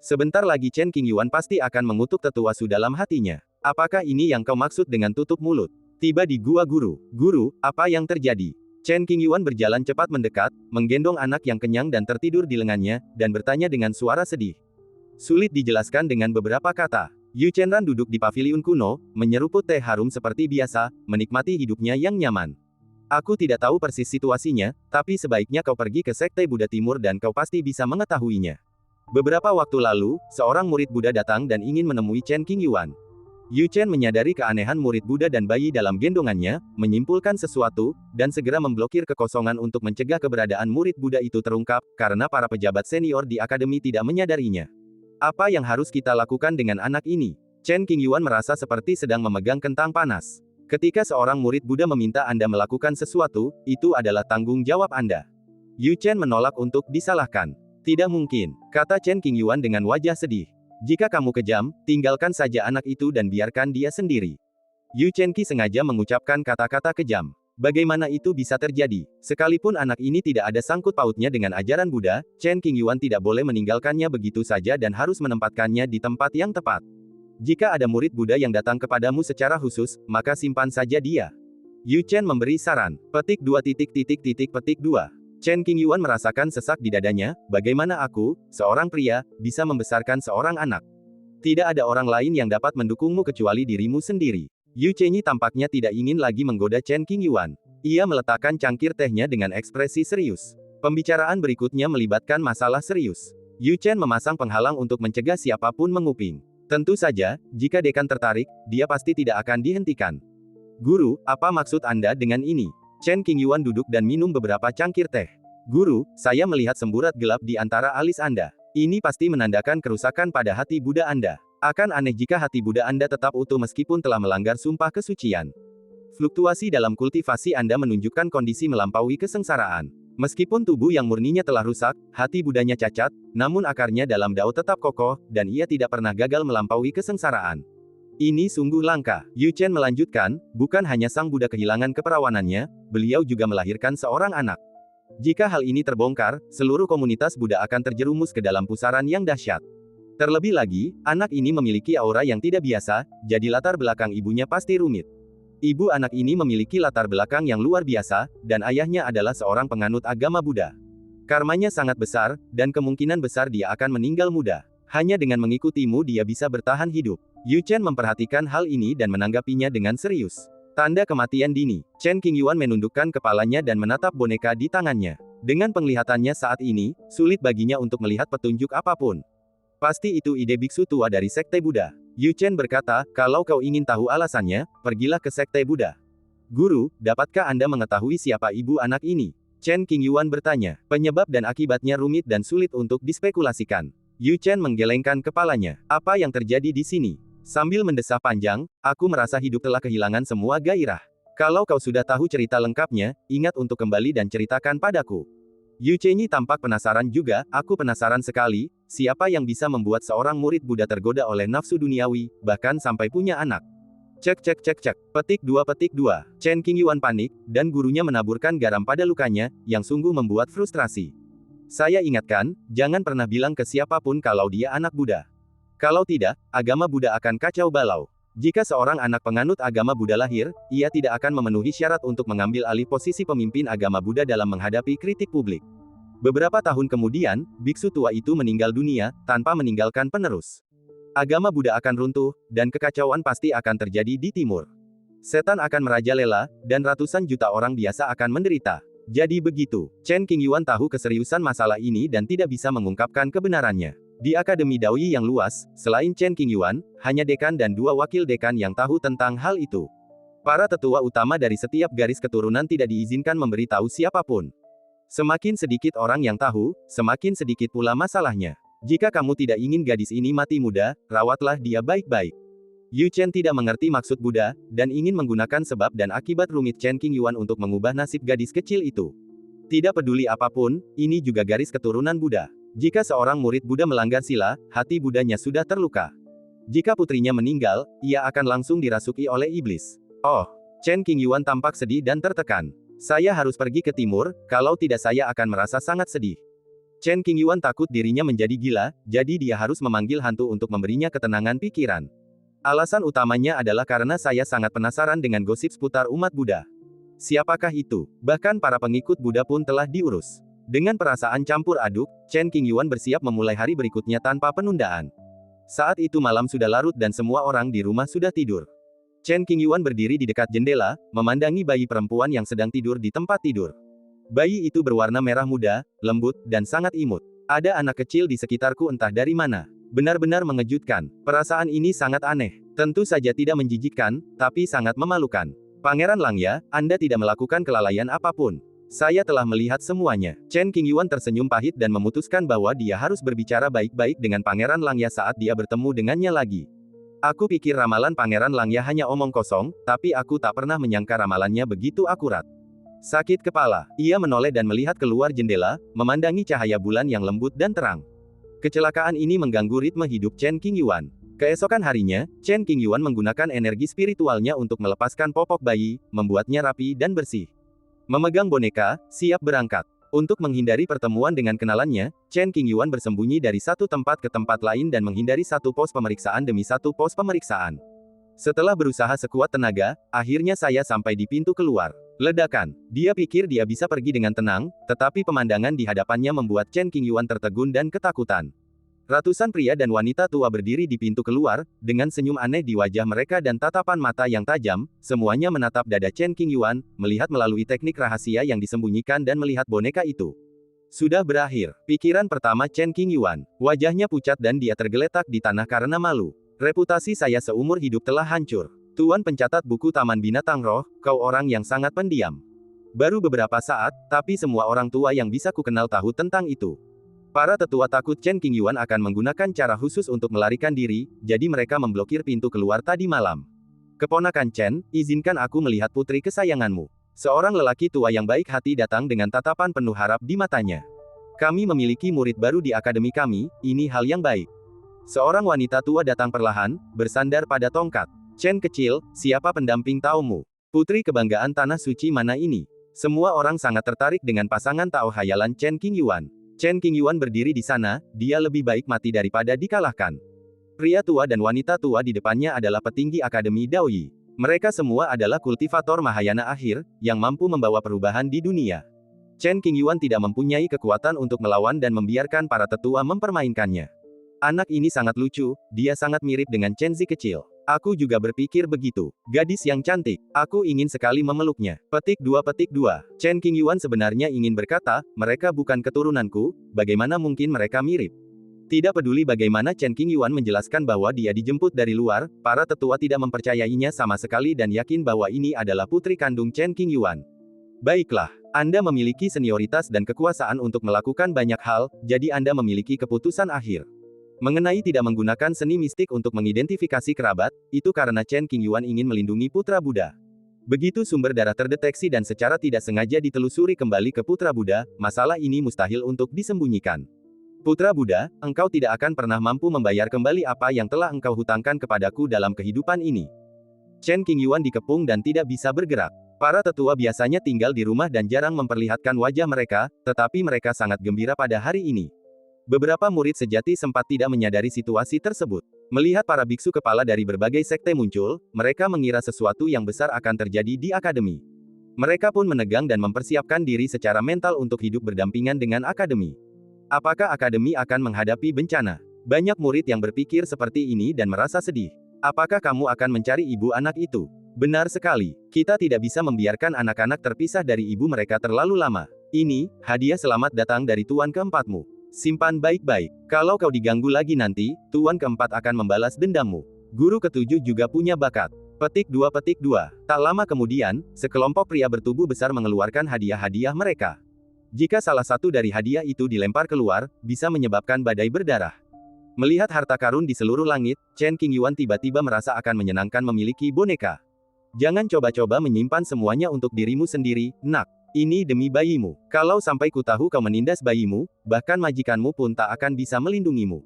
Sebentar lagi Chen Qingyuan pasti akan mengutuk tetua Su dalam hatinya. "Apakah ini yang kau maksud dengan tutup mulut?" Tiba di gua guru. "Guru, apa yang terjadi?" Chen Qingyuan berjalan cepat mendekat, menggendong anak yang kenyang dan tertidur di lengannya, dan bertanya dengan suara sedih. Sulit dijelaskan dengan beberapa kata. Yu Chenran duduk di paviliun kuno, menyeruput teh harum seperti biasa, menikmati hidupnya yang nyaman. "Aku tidak tahu persis situasinya, tapi sebaiknya kau pergi ke Sekte Buddha Timur dan kau pasti bisa mengetahuinya." Beberapa waktu lalu, seorang murid Buddha datang dan ingin menemui Chen Qingyuan. Yu Chen menyadari keanehan murid Buddha dan bayi dalam gendongannya, menyimpulkan sesuatu, dan segera memblokir kekosongan untuk mencegah keberadaan murid Buddha itu terungkap, karena para pejabat senior di akademi tidak menyadarinya. "Apa yang harus kita lakukan dengan anak ini?" Chen Qingyuan merasa seperti sedang memegang kentang panas. "Ketika seorang murid Buddha meminta Anda melakukan sesuatu, itu adalah tanggung jawab Anda." Yu Chen menolak untuk disalahkan. "Tidak mungkin," kata Chen Qingyuan dengan wajah sedih. "Jika kamu kejam, tinggalkan saja anak itu dan biarkan dia sendiri." Yu Chenqi sengaja mengucapkan kata-kata kejam. Bagaimana itu bisa terjadi? Sekalipun anak ini tidak ada sangkut pautnya dengan ajaran Buddha, Chen Qingyuan tidak boleh meninggalkannya begitu saja dan harus menempatkannya di tempat yang tepat. "Jika ada murid Buddha yang datang kepadamu secara khusus, maka simpan saja dia." Yu Chen memberi saran. Petik 2. Chen Qingyuan merasakan sesak di dadanya. "Bagaimana aku, seorang pria, bisa membesarkan seorang anak? Tidak ada orang lain yang dapat mendukungmu kecuali dirimu sendiri." Yu Chenyi tampaknya tidak ingin lagi menggoda Chen Qingyuan. Ia meletakkan cangkir tehnya dengan ekspresi serius. Pembicaraan berikutnya melibatkan masalah serius. Yu Chen memasang penghalang untuk mencegah siapapun menguping. Tentu saja, jika dekan tertarik, dia pasti tidak akan dihentikan. "Guru, apa maksud Anda dengan ini?" Chen Qingyuan duduk dan minum beberapa cangkir teh. "Guru, saya melihat semburat gelap di antara alis Anda. Ini pasti menandakan kerusakan pada hati Buddha Anda. Akan aneh jika hati Buddha Anda tetap utuh meskipun telah melanggar sumpah kesucian. Fluktuasi dalam kultivasi Anda menunjukkan kondisi melampaui kesengsaraan. Meskipun tubuh yang murninya telah rusak, hati Budanya cacat, namun akarnya dalam Dao tetap kokoh, dan ia tidak pernah gagal melampaui kesengsaraan. Ini sungguh langka." Yu Chen melanjutkan, "Bukan hanya sang Buddha kehilangan keperawanannya, beliau juga melahirkan seorang anak. Jika hal ini terbongkar, seluruh komunitas Buddha akan terjerumus ke dalam pusaran yang dahsyat. Terlebih lagi, anak ini memiliki aura yang tidak biasa, jadi latar belakang ibunya pasti rumit. Ibu anak ini memiliki latar belakang yang luar biasa, dan ayahnya adalah seorang penganut agama Buddha. Karmanya sangat besar, dan kemungkinan besar dia akan meninggal muda. Hanya dengan mengikutimu dia bisa bertahan hidup." Yu Chen memperhatikan hal ini dan menanggapinya dengan serius. Tanda kematian dini. Chen Qingyuan menundukkan kepalanya dan menatap boneka di tangannya. Dengan penglihatannya saat ini, sulit baginya untuk melihat petunjuk apapun. Pasti itu ide biksu tua dari Sekte Buddha. Yu Chen berkata, kalau kau ingin tahu alasannya, pergilah ke Sekte Buddha. Guru, dapatkah Anda mengetahui siapa ibu anak ini? Chen Qingyuan bertanya. Penyebab dan akibatnya rumit dan sulit untuk dispekulasikan. Yu Chen menggelengkan kepalanya. Apa yang terjadi di sini? Sambil mendesah panjang, aku merasa hidup telah kehilangan semua gairah. Kalau kau sudah tahu cerita lengkapnya, ingat untuk kembali dan ceritakan padaku. Yu Chenyi tampak penasaran juga, aku penasaran sekali, siapa yang bisa membuat seorang murid Buddha tergoda oleh nafsu duniawi, bahkan sampai punya anak. Cek. Petik 2. Chen Qingyuan panik, dan gurunya menaburkan garam pada lukanya, yang sungguh membuat frustrasi. Saya ingatkan, jangan pernah bilang ke siapapun kalau dia anak Buddha. Kalau tidak, agama Buddha akan kacau balau. Jika seorang anak penganut agama Buddha lahir, ia tidak akan memenuhi syarat untuk mengambil alih posisi pemimpin agama Buddha dalam menghadapi kritik publik. Beberapa tahun kemudian, biksu tua itu meninggal dunia, tanpa meninggalkan penerus. Agama Buddha akan runtuh, dan kekacauan pasti akan terjadi di timur. Setan akan merajalela, dan ratusan juta orang biasa akan menderita. Jadi begitu, Chen Qingyuan tahu keseriusan masalah ini dan tidak bisa mengungkapkan kebenarannya. Di Akademi Daoyi yang luas, selain Chen Qingyuan, hanya dekan dan 2 wakil dekan yang tahu tentang hal itu. Para tetua utama dari setiap garis keturunan tidak diizinkan memberitahu siapapun. Semakin sedikit orang yang tahu, semakin sedikit pula masalahnya. Jika kamu tidak ingin gadis ini mati muda, rawatlah dia baik-baik. Yu Chen tidak mengerti maksud Buddha, dan ingin menggunakan sebab dan akibat rumit Chen Qingyuan untuk mengubah nasib gadis kecil itu. Tidak peduli apapun, ini juga garis keturunan Buddha. Jika seorang murid Buddha melanggar sila, hati Buddhanya sudah terluka. Jika putrinya meninggal, ia akan langsung dirasuki oleh iblis. Oh, Chen Qingyuan tampak sedih dan tertekan. Saya harus pergi ke timur, kalau tidak saya akan merasa sangat sedih. Chen Qingyuan takut dirinya menjadi gila, jadi dia harus memanggil hantu untuk memberinya ketenangan pikiran. Alasan utamanya adalah karena saya sangat penasaran dengan gosip seputar umat Buddha. Siapakah itu? Bahkan para pengikut Buddha pun telah diurus. Dengan perasaan campur aduk, Chen Qingyuan bersiap memulai hari berikutnya tanpa penundaan. Saat itu malam sudah larut dan semua orang di rumah sudah tidur. Chen Qingyuan berdiri di dekat jendela, memandangi bayi perempuan yang sedang tidur di tempat tidur. Bayi itu berwarna merah muda, lembut, dan sangat imut. Ada anak kecil di sekitarku entah dari mana. Benar-benar mengejutkan. Perasaan ini sangat aneh. Tentu saja tidak menjijikkan, tapi sangat memalukan. Pangeran Langya, Anda tidak melakukan kelalaian apapun. Saya telah melihat semuanya. Chen Qingyuan tersenyum pahit dan memutuskan bahwa dia harus berbicara baik-baik dengan Pangeran Langya saat dia bertemu dengannya lagi. Aku pikir ramalan Pangeran Langya hanya omong kosong, tapi aku tak pernah menyangka ramalannya begitu akurat. Sakit kepala, ia menoleh dan melihat keluar jendela, memandangi cahaya bulan yang lembut dan terang. Kecelakaan ini mengganggu ritme hidup Chen Qingyuan. Keesokan harinya, Chen Qingyuan menggunakan energi spiritualnya untuk melepaskan popok bayi, membuatnya rapi dan bersih. Memegang boneka, siap berangkat. Untuk menghindari pertemuan dengan kenalannya, Chen Qingyuan bersembunyi dari satu tempat ke tempat lain dan menghindari satu pos pemeriksaan demi satu pos pemeriksaan. Setelah berusaha sekuat tenaga, akhirnya saya sampai di pintu keluar. Ledakan. Dia pikir dia bisa pergi dengan tenang, tetapi pemandangan di hadapannya membuat Chen Qingyuan tertegun dan ketakutan. Ratusan pria dan wanita tua berdiri di pintu keluar, dengan senyum aneh di wajah mereka dan tatapan mata yang tajam, semuanya menatap dada Chen Qingyuan, melihat melalui teknik rahasia yang disembunyikan dan melihat boneka itu. Sudah berakhir. Pikiran pertama Chen Qingyuan. Wajahnya pucat dan dia tergeletak di tanah karena malu. Reputasi saya seumur hidup telah hancur. Tuan pencatat buku Taman Binatang Roh, kau orang yang sangat pendiam. Baru beberapa saat, tapi semua orang tua yang bisa kukenal tahu tentang itu. Para tetua takut Chen Qingyuan akan menggunakan cara khusus untuk melarikan diri, jadi mereka memblokir pintu keluar tadi malam. Keponakan Chen, izinkan aku melihat putri kesayanganmu. Seorang lelaki tua yang baik hati datang dengan tatapan penuh harap di matanya. Kami memiliki murid baru di akademi kami, ini hal yang baik. Seorang wanita tua datang perlahan, bersandar pada tongkat. Chen kecil, siapa pendamping taumu? Putri kebanggaan tanah suci mana ini? Semua orang sangat tertarik dengan pasangan Tao hayalan Chen Qingyuan. Chen Qingyuan berdiri di sana, dia lebih baik mati daripada dikalahkan. Pria tua dan wanita tua di depannya adalah petinggi Akademi Daoyi. Mereka semua adalah kultivator Mahayana akhir, yang mampu membawa perubahan di dunia. Chen Qingyuan tidak mempunyai kekuatan untuk melawan dan membiarkan para tetua mempermainkannya. Anak ini sangat lucu, dia sangat mirip dengan Chen Zi kecil. Aku juga berpikir begitu. Gadis yang cantik. Aku ingin sekali memeluknya. Petik 2. Chen Qingyuan sebenarnya ingin berkata, mereka bukan keturunanku, bagaimana mungkin mereka mirip? Tidak peduli bagaimana Chen Qingyuan menjelaskan bahwa dia dijemput dari luar, para tetua tidak mempercayainya sama sekali dan yakin bahwa ini adalah putri kandung Chen Qingyuan. Baiklah, Anda memiliki senioritas dan kekuasaan untuk melakukan banyak hal, jadi Anda memiliki keputusan akhir. Mengenai tidak menggunakan seni mistik untuk mengidentifikasi kerabat, itu karena Chen Qingyuan ingin melindungi putra Buddha. Begitu sumber darah terdeteksi dan secara tidak sengaja ditelusuri kembali ke putra Buddha, masalah ini mustahil untuk disembunyikan. Putra Buddha, engkau tidak akan pernah mampu membayar kembali apa yang telah engkau hutangkan kepadaku dalam kehidupan ini. Chen Qingyuan dikepung dan tidak bisa bergerak. Para tetua biasanya tinggal di rumah dan jarang memperlihatkan wajah mereka, tetapi mereka sangat gembira pada hari ini. Beberapa murid sejati sempat tidak menyadari situasi tersebut. Melihat para biksu kepala dari berbagai sekte muncul, mereka mengira sesuatu yang besar akan terjadi di akademi. Mereka pun menegang dan mempersiapkan diri secara mental untuk hidup berdampingan dengan akademi. Apakah akademi akan menghadapi bencana? Banyak murid yang berpikir seperti ini dan merasa sedih. Apakah kamu akan mencari ibu anak itu? Benar sekali, kita tidak bisa membiarkan anak-anak terpisah dari ibu mereka terlalu lama. Ini, hadiah selamat datang dari tuan keempatmu. Simpan baik-baik. Kalau kau diganggu lagi nanti, tuan keempat akan membalas dendammu. Guru ketujuh juga punya bakat. Petik 2. Tak lama kemudian, sekelompok pria bertubuh besar mengeluarkan hadiah-hadiah mereka. Jika salah satu dari hadiah itu dilempar keluar, bisa menyebabkan badai berdarah. Melihat harta karun di seluruh langit, Chen Qingyuan tiba-tiba merasa akan menyenangkan memiliki boneka. Jangan coba-coba menyimpan semuanya untuk dirimu sendiri, nak. Ini demi bayimu. Kalau sampai ku tahu kau menindas bayimu, bahkan majikanmu pun tak akan bisa melindungimu.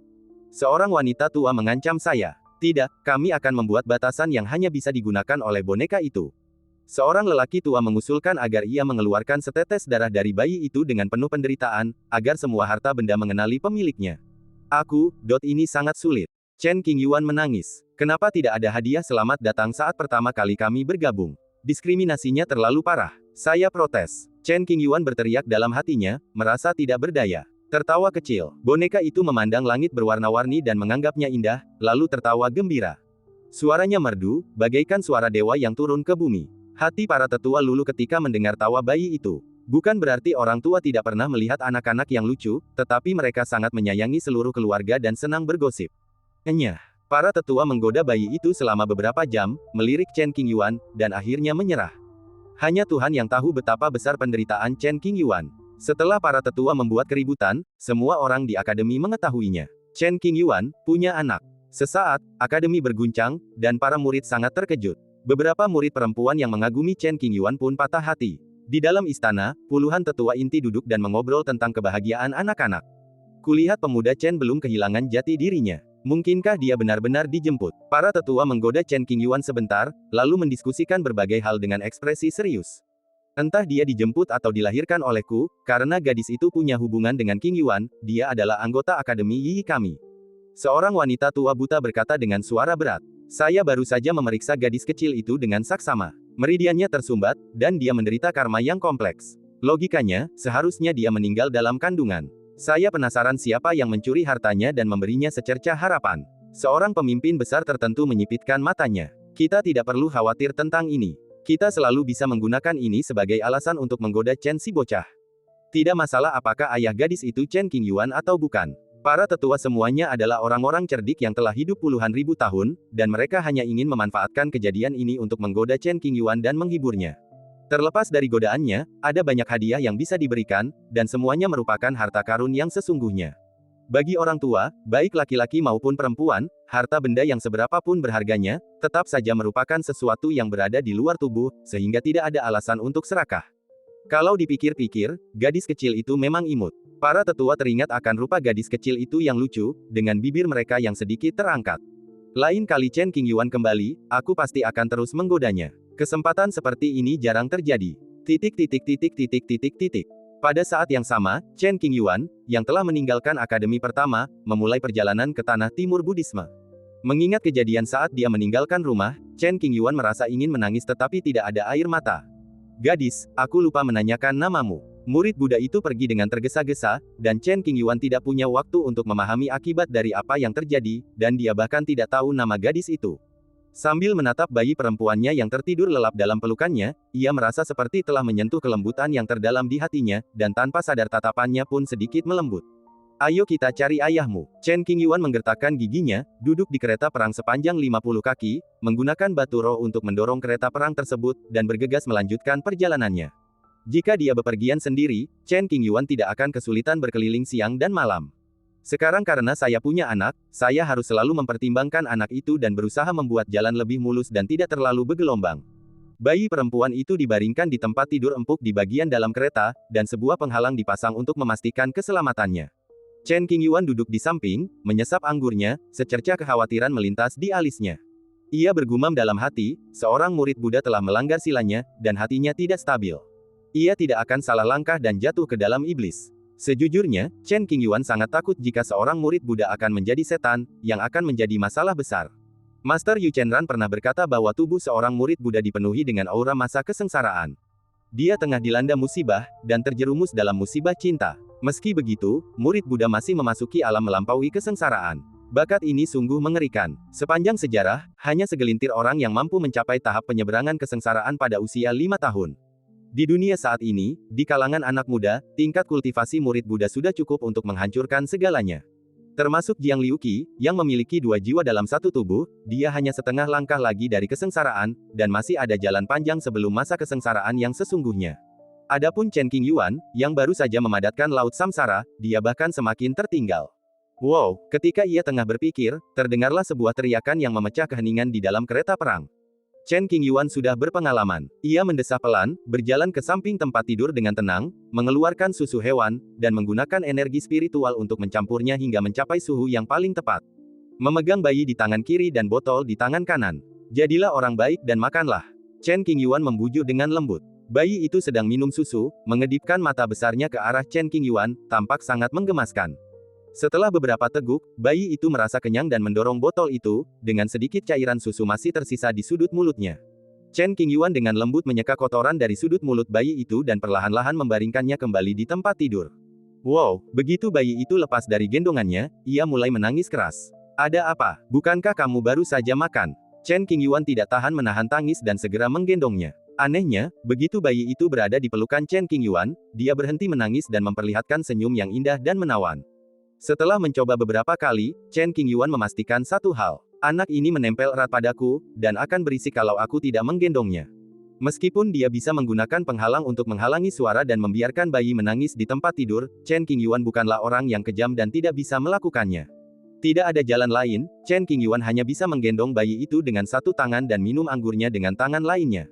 Seorang wanita tua mengancam saya. Tidak, kami akan membuat batasan yang hanya bisa digunakan oleh boneka itu. Seorang lelaki tua mengusulkan agar ia mengeluarkan setetes darah dari bayi itu dengan penuh penderitaan, agar semua harta benda mengenali pemiliknya. Ini sangat sulit. Chen Qingyuan menangis. Kenapa tidak ada hadiah selamat datang saat pertama kali kami bergabung? Diskriminasinya terlalu parah. Saya protes. Chen Qingyuan berteriak dalam hatinya, merasa tidak berdaya. Tertawa kecil. Boneka itu memandang langit berwarna-warni dan menganggapnya indah, lalu tertawa gembira. Suaranya merdu, bagaikan suara dewa yang turun ke bumi. Hati para tetua luluh ketika mendengar tawa bayi itu. Bukan berarti orang tua tidak pernah melihat anak-anak yang lucu, tetapi mereka sangat menyayangi seluruh keluarga dan senang bergosip. Enyah. Para tetua menggoda bayi itu selama beberapa jam, melirik Chen Qingyuan, dan akhirnya menyerah. Hanya Tuhan yang tahu betapa besar penderitaan Chen Qingyuan. Setelah para tetua membuat keributan, semua orang di akademi mengetahuinya. Chen Qingyuan punya anak. Sesaat, akademi berguncang, dan para murid sangat terkejut. Beberapa murid perempuan yang mengagumi Chen Qingyuan pun patah hati. Di dalam istana, puluhan tetua inti duduk dan mengobrol tentang kebahagiaan anak-anak. Kulihat pemuda Chen belum kehilangan jati dirinya. Mungkinkah dia benar-benar dijemput? Para tetua menggoda Chen Qingyuan sebentar, lalu mendiskusikan berbagai hal dengan ekspresi serius. Entah dia dijemput atau dilahirkan olehku, karena gadis itu punya hubungan dengan Qingyuan, dia adalah anggota Akademi Yi kami. Seorang wanita tua buta berkata dengan suara berat. Saya baru saja memeriksa gadis kecil itu dengan saksama. Meridiannya tersumbat, dan dia menderita karma yang kompleks. Logikanya, seharusnya dia meninggal dalam kandungan. Saya penasaran siapa yang mencuri hartanya dan memberinya secercah harapan. Seorang pemimpin besar tertentu menyipitkan matanya. Kita tidak perlu khawatir tentang ini. Kita selalu bisa menggunakan ini sebagai alasan untuk menggoda Chen si bocah. Tidak masalah apakah ayah gadis itu Chen Qingyuan atau bukan. Para tetua semuanya adalah orang-orang cerdik yang telah hidup puluhan ribu tahun, dan mereka hanya ingin memanfaatkan kejadian ini untuk menggoda Chen Qingyuan dan menghiburnya. Terlepas dari godaannya, ada banyak hadiah yang bisa diberikan, dan semuanya merupakan harta karun yang sesungguhnya. Bagi orang tua, baik laki-laki maupun perempuan, harta benda yang seberapa pun berharganya, tetap saja merupakan sesuatu yang berada di luar tubuh, sehingga tidak ada alasan untuk serakah. Kalau dipikir-pikir, gadis kecil itu memang imut. Para tetua teringat akan rupa gadis kecil itu yang lucu, dengan bibir mereka yang sedikit terangkat. Lain kali Chen Qingyuan kembali, aku pasti akan terus menggodanya. Kesempatan seperti ini jarang terjadi. Pada saat yang sama, Chen Qingyuan, yang telah meninggalkan akademi pertama, memulai perjalanan ke tanah timur Buddhisme. Mengingat kejadian saat dia meninggalkan rumah, Chen Qingyuan merasa ingin menangis tetapi tidak ada air mata. Gadis, aku lupa menanyakan namamu. Murid Buddha itu pergi dengan tergesa-gesa, dan Chen Qingyuan tidak punya waktu untuk memahami akibat dari apa yang terjadi, dan dia bahkan tidak tahu nama gadis itu. Sambil menatap bayi perempuannya yang tertidur lelap dalam pelukannya, ia merasa seperti telah menyentuh kelembutan yang terdalam di hatinya, dan tanpa sadar tatapannya pun sedikit melembut. Ayo kita cari ayahmu. Chen Qingyuan menggertakkan giginya, duduk di kereta perang sepanjang 50 kaki, menggunakan batu roh untuk mendorong kereta perang tersebut, dan bergegas melanjutkan perjalanannya. Jika dia bepergian sendiri, Chen Qingyuan tidak akan kesulitan berkeliling siang dan malam. Sekarang karena saya punya anak, saya harus selalu mempertimbangkan anak itu dan berusaha membuat jalan lebih mulus dan tidak terlalu bergelombang. Bayi perempuan itu dibaringkan di tempat tidur empuk di bagian dalam kereta, dan sebuah penghalang dipasang untuk memastikan keselamatannya. Chen Qingyuan duduk di samping, menyesap anggurnya, secerca kekhawatiran melintas di alisnya. Ia bergumam dalam hati, seorang murid Buddha telah melanggar silanya, dan hatinya tidak stabil. Ia tidak akan salah langkah dan jatuh ke dalam iblis. Sejujurnya, Chen Qingyuan sangat takut jika seorang murid Buddha akan menjadi setan, yang akan menjadi masalah besar. Master Yu Chenran pernah berkata bahwa tubuh seorang murid Buddha dipenuhi dengan aura masa kesengsaraan. Dia tengah dilanda musibah, dan terjerumus dalam musibah cinta. Meski begitu, murid Buddha masih memasuki alam melampaui kesengsaraan. Bakat ini sungguh mengerikan. Sepanjang sejarah, hanya segelintir orang yang mampu mencapai tahap penyeberangan kesengsaraan pada usia 5 tahun. Di dunia saat ini, di kalangan anak muda, tingkat kultivasi murid Buddha sudah cukup untuk menghancurkan segalanya. Termasuk Jiang Liuqi, yang memiliki 2 jiwa dalam satu tubuh, dia hanya setengah langkah lagi dari kesengsaraan, dan masih ada jalan panjang sebelum masa kesengsaraan yang sesungguhnya. Adapun Chen Qingyuan, yang baru saja memadatkan Laut Samsara, dia bahkan semakin tertinggal. Wow, ketika ia tengah berpikir, terdengarlah sebuah teriakan yang memecah keheningan di dalam kereta perang. Chen Qingyuan sudah berpengalaman. Ia mendesah pelan, berjalan ke samping tempat tidur dengan tenang, mengeluarkan susu hewan, dan menggunakan energi spiritual untuk mencampurnya hingga mencapai suhu yang paling tepat. Memegang bayi di tangan kiri dan botol di tangan kanan. Jadilah orang baik dan makanlah. Chen Qingyuan membujuk dengan lembut. Bayi itu sedang minum susu, mengedipkan mata besarnya ke arah Chen Qingyuan, tampak sangat menggemaskan. Setelah beberapa teguk, bayi itu merasa kenyang dan mendorong botol itu, dengan sedikit cairan susu masih tersisa di sudut mulutnya. Chen Qingyuan dengan lembut menyeka kotoran dari sudut mulut bayi itu dan perlahan-lahan membaringkannya kembali di tempat tidur. Wow, begitu bayi itu lepas dari gendongannya, ia mulai menangis keras. Ada apa? Bukankah kamu baru saja makan? Chen Qingyuan tidak tahan menahan tangis dan segera menggendongnya. Anehnya, begitu bayi itu berada di pelukan Chen Qingyuan, dia berhenti menangis dan memperlihatkan senyum yang indah dan menawan. Setelah mencoba beberapa kali, Chen Qingyuan memastikan satu hal. Anak ini menempel erat padaku, dan akan berisik kalau aku tidak menggendongnya. Meskipun dia bisa menggunakan penghalang untuk menghalangi suara dan membiarkan bayi menangis di tempat tidur, Chen Qingyuan bukanlah orang yang kejam dan tidak bisa melakukannya. Tidak ada jalan lain, Chen Qingyuan hanya bisa menggendong bayi itu dengan satu tangan dan minum anggurnya dengan tangan lainnya.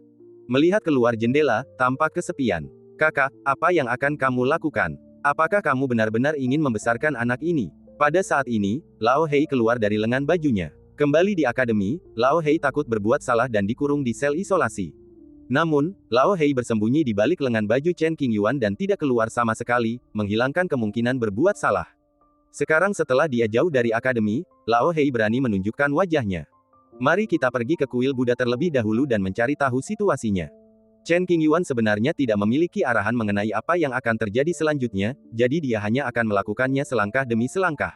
Melihat keluar jendela, tampak kesepian. Kakak, apa yang akan kamu lakukan? Apakah kamu benar-benar ingin membesarkan anak ini? Pada saat ini, Lao Hei keluar dari lengan bajunya. Kembali di akademi, Lao Hei takut berbuat salah dan dikurung di sel isolasi. Namun, Lao Hei bersembunyi di balik lengan baju Chen Qingyuan dan tidak keluar sama sekali, menghilangkan kemungkinan berbuat salah. Sekarang setelah dia jauh dari akademi, Lao Hei berani menunjukkan wajahnya. Mari kita pergi ke kuil Buddha terlebih dahulu dan mencari tahu situasinya. Chen Qingyuan sebenarnya tidak memiliki arahan mengenai apa yang akan terjadi selanjutnya, jadi dia hanya akan melakukannya selangkah demi selangkah.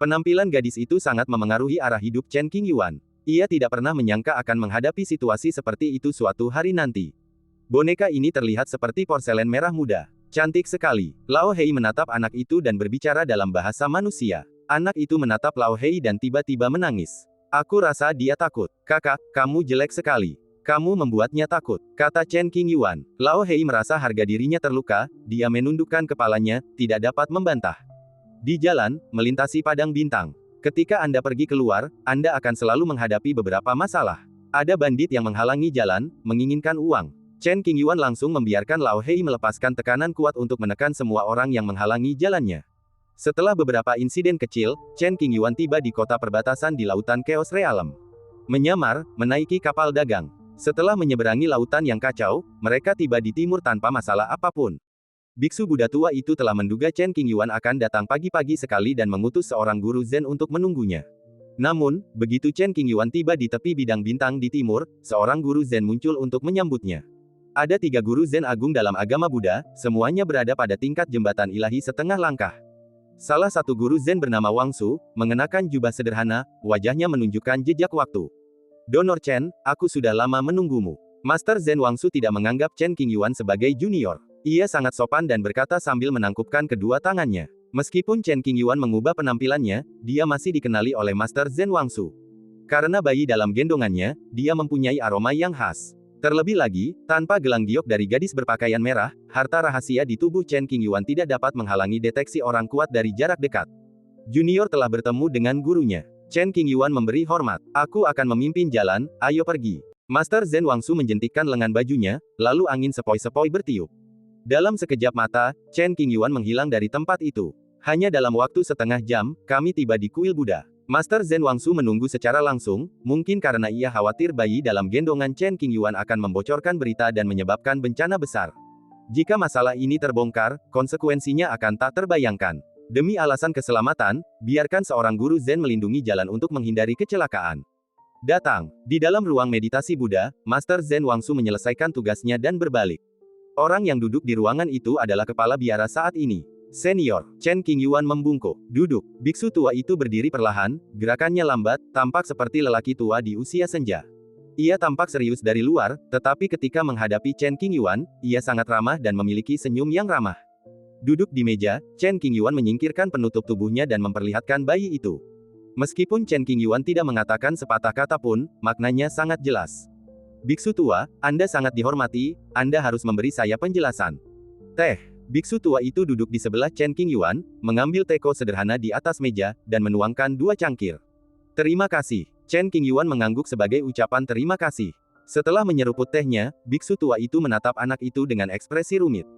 Penampilan gadis itu sangat memengaruhi arah hidup Chen Qingyuan. Ia tidak pernah menyangka akan menghadapi situasi seperti itu suatu hari nanti. Boneka ini terlihat seperti porselen merah muda. Cantik sekali. Lao Hei menatap anak itu dan berbicara dalam bahasa manusia. Anak itu menatap Lao Hei dan tiba-tiba menangis. Aku rasa dia takut. Kakak, kamu jelek sekali. Kamu membuatnya takut, kata Chen Qingyuan. Lao Hei merasa harga dirinya terluka, dia menundukkan kepalanya, tidak dapat membantah. Di jalan, melintasi padang bintang. Ketika Anda pergi keluar, Anda akan selalu menghadapi beberapa masalah. Ada bandit yang menghalangi jalan, menginginkan uang. Chen Qingyuan langsung membiarkan Lao Hei melepaskan tekanan kuat untuk menekan semua orang yang menghalangi jalannya. Setelah beberapa insiden kecil, Chen Qingyuan tiba di kota perbatasan di Lautan Chaos Realm. Menyamar, menaiki kapal dagang. Setelah menyeberangi lautan yang kacau, mereka tiba di timur tanpa masalah apapun. Biksu Buddha tua itu telah menduga Chen Qingyuan akan datang pagi-pagi sekali dan mengutus seorang guru Zen untuk menunggunya. Namun, begitu Chen Qingyuan tiba di tepi bidang bintang di timur, seorang guru Zen muncul untuk menyambutnya. Ada 3 guru Zen agung dalam agama Buddha, semuanya berada pada tingkat jembatan ilahi setengah langkah. Salah satu guru Zen bernama Wang Su, mengenakan jubah sederhana, wajahnya menunjukkan jejak waktu. Donor Chen, aku sudah lama menunggumu. Master Zhen Wangsu tidak menganggap Chen Qingyuan sebagai junior. Ia sangat sopan dan berkata sambil menangkupkan kedua tangannya. Meskipun Chen Qingyuan mengubah penampilannya, dia masih dikenali oleh Master Zhen Wangsu. Karena bayi dalam gendongannya, dia mempunyai aroma yang khas. Terlebih lagi, tanpa gelang giok dari gadis berpakaian merah, harta rahasia di tubuh Chen Qingyuan tidak dapat menghalangi deteksi orang kuat dari jarak dekat. Junior telah bertemu dengan gurunya. Chen Qingyuan memberi hormat. Aku akan memimpin jalan, ayo pergi. Master Zhen Wangsu menjentikkan lengan bajunya, lalu angin sepoi-sepoi bertiup. Dalam sekejap mata, Chen Qingyuan menghilang dari tempat itu. Hanya dalam waktu setengah jam, kami tiba di kuil Buddha. Master Zhen Wangsu menunggu secara langsung, mungkin karena ia khawatir bayi dalam gendongan Chen Qingyuan akan membocorkan berita dan menyebabkan bencana besar. Jika masalah ini terbongkar, konsekuensinya akan tak terbayangkan. Demi alasan keselamatan, biarkan seorang guru Zen melindungi jalan untuk menghindari kecelakaan. Datang. Di dalam ruang meditasi Buddha, Master Zhen Wangsu menyelesaikan tugasnya dan berbalik. Orang yang duduk di ruangan itu adalah kepala biara saat ini. Senior, Chen Qingyuan membungkuk. Duduk. Biksu tua itu berdiri perlahan, gerakannya lambat, tampak seperti lelaki tua di usia senja. Ia tampak serius dari luar, tetapi ketika menghadapi Chen Qingyuan, ia sangat ramah dan memiliki senyum yang ramah. Duduk di meja, Chen Qingyuan menyingkirkan penutup tubuhnya dan memperlihatkan bayi itu. Meskipun Chen Qingyuan tidak mengatakan sepatah kata pun, maknanya sangat jelas. Biksu tua, Anda sangat dihormati, Anda harus memberi saya penjelasan. Teh. Biksu tua itu duduk di sebelah Chen Qingyuan, mengambil teko sederhana di atas meja, dan menuangkan 2 cangkir. Terima kasih. Chen Qingyuan mengangguk sebagai ucapan terima kasih. Setelah menyeruput tehnya, biksu tua itu menatap anak itu dengan ekspresi rumit.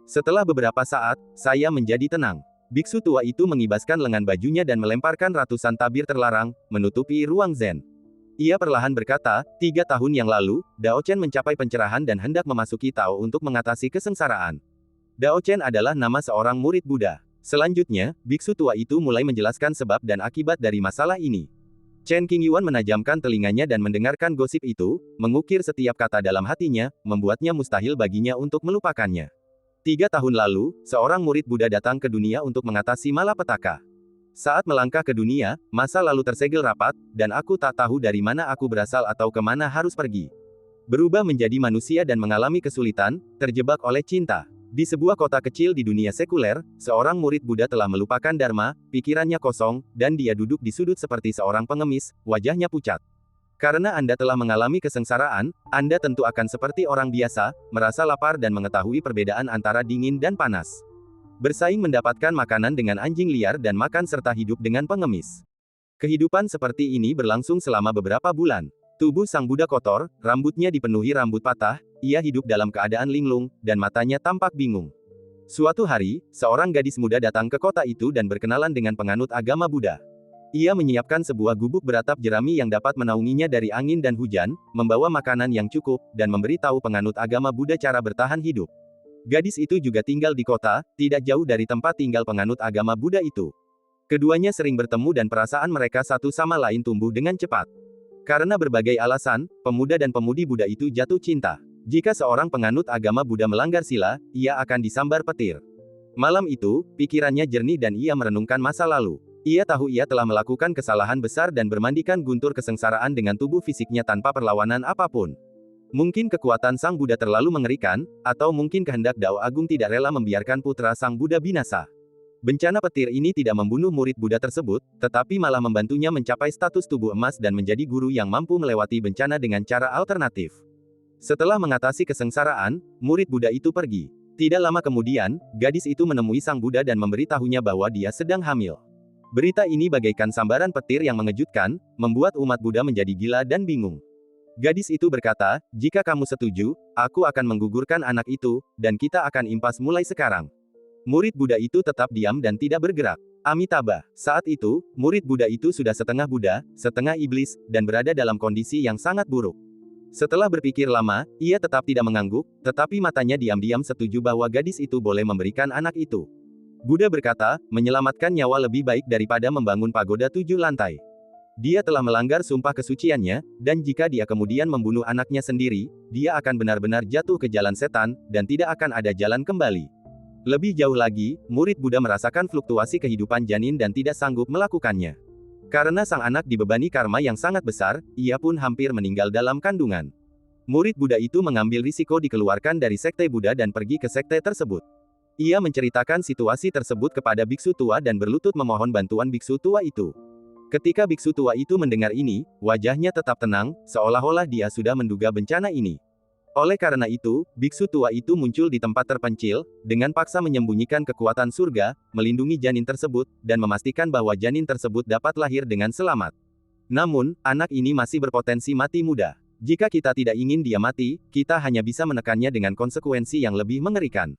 Setelah beberapa saat, saya menjadi tenang. Biksu tua itu mengibaskan lengan bajunya dan melemparkan ratusan tabir terlarang, menutupi ruang Zen. Ia perlahan berkata, 3 tahun yang lalu, Dao Chen mencapai pencerahan dan hendak memasuki Tao untuk mengatasi kesengsaraan. Dao Chen adalah nama seorang murid Buddha. Selanjutnya, biksu tua itu mulai menjelaskan sebab dan akibat dari masalah ini. Chen Qingyuan menajamkan telinganya dan mendengarkan gosip itu, mengukir setiap kata dalam hatinya, membuatnya mustahil baginya untuk melupakannya. 3 tahun lalu, seorang murid Buddha datang ke dunia untuk mengatasi malapetaka. Saat melangkah ke dunia, masa lalu tersegel rapat, dan aku tak tahu dari mana aku berasal atau kemana harus pergi. Berubah menjadi manusia dan mengalami kesulitan, terjebak oleh cinta. Di sebuah kota kecil di dunia sekuler, seorang murid Buddha telah melupakan dharma, pikirannya kosong, dan dia duduk di sudut seperti seorang pengemis, wajahnya pucat. Karena Anda telah mengalami kesengsaraan, Anda tentu akan seperti orang biasa, merasa lapar dan mengetahui perbedaan antara dingin dan panas. Bersaing mendapatkan makanan dengan anjing liar dan makan serta hidup dengan pengemis. Kehidupan seperti ini berlangsung selama beberapa bulan. Tubuh sang Buddha kotor, rambutnya dipenuhi rambut patah, ia hidup dalam keadaan linglung, dan matanya tampak bingung. Suatu hari, seorang gadis muda datang ke kota itu dan berkenalan dengan penganut agama Buddha. Ia menyiapkan sebuah gubuk beratap jerami yang dapat menaunginya dari angin dan hujan, membawa makanan yang cukup, dan memberitahu penganut agama Buddha cara bertahan hidup. Gadis itu juga tinggal di kota, tidak jauh dari tempat tinggal penganut agama Buddha itu. Keduanya sering bertemu dan perasaan mereka satu sama lain tumbuh dengan cepat. Karena berbagai alasan, pemuda dan pemudi Buddha itu jatuh cinta. Jika seorang penganut agama Buddha melanggar sila, ia akan disambar petir. Malam itu, pikirannya jernih dan ia merenungkan masa lalu. Ia tahu ia telah melakukan kesalahan besar dan bermandikan guntur kesengsaraan dengan tubuh fisiknya tanpa perlawanan apapun. Mungkin kekuatan Sang Buddha terlalu mengerikan, atau mungkin kehendak Dao Agung tidak rela membiarkan putra Sang Buddha binasa. Bencana petir ini tidak membunuh murid Buddha tersebut, tetapi malah membantunya mencapai status tubuh emas dan menjadi guru yang mampu melewati bencana dengan cara alternatif. Setelah mengatasi kesengsaraan, murid Buddha itu pergi. Tidak lama kemudian, gadis itu menemui Sang Buddha dan memberitahunya bahwa dia sedang hamil. Berita ini bagaikan sambaran petir yang mengejutkan, membuat umat Buddha menjadi gila dan bingung. Gadis itu berkata, jika kamu setuju, aku akan menggugurkan anak itu, dan kita akan impas mulai sekarang. Murid Buddha itu tetap diam dan tidak bergerak. Amitabha. Saat itu, murid Buddha itu sudah setengah Buddha, setengah iblis, dan berada dalam kondisi yang sangat buruk. Setelah berpikir lama, ia tetap tidak mengangguk, tetapi matanya diam-diam setuju bahwa gadis itu boleh memberikan anak itu. Buddha berkata, menyelamatkan nyawa lebih baik daripada membangun pagoda 7 lantai. Dia telah melanggar sumpah kesuciannya, dan jika dia kemudian membunuh anaknya sendiri, dia akan benar-benar jatuh ke jalan setan, dan tidak akan ada jalan kembali. Lebih jauh lagi, murid Buddha merasakan fluktuasi kehidupan janin dan tidak sanggup melakukannya. Karena sang anak dibebani karma yang sangat besar, ia pun hampir meninggal dalam kandungan. Murid Buddha itu mengambil risiko dikeluarkan dari sekte Buddha dan pergi ke sekte tersebut. Ia menceritakan situasi tersebut kepada biksu tua dan berlutut memohon bantuan biksu tua itu. Ketika biksu tua itu mendengar ini, wajahnya tetap tenang, seolah-olah dia sudah menduga bencana ini. Oleh karena itu, biksu tua itu muncul di tempat terpencil, dengan paksa menyembunyikan kekuatan surga, melindungi janin tersebut, dan memastikan bahwa janin tersebut dapat lahir dengan selamat. Namun, anak ini masih berpotensi mati muda. Jika kita tidak ingin dia mati, kita hanya bisa menekannya dengan konsekuensi yang lebih mengerikan.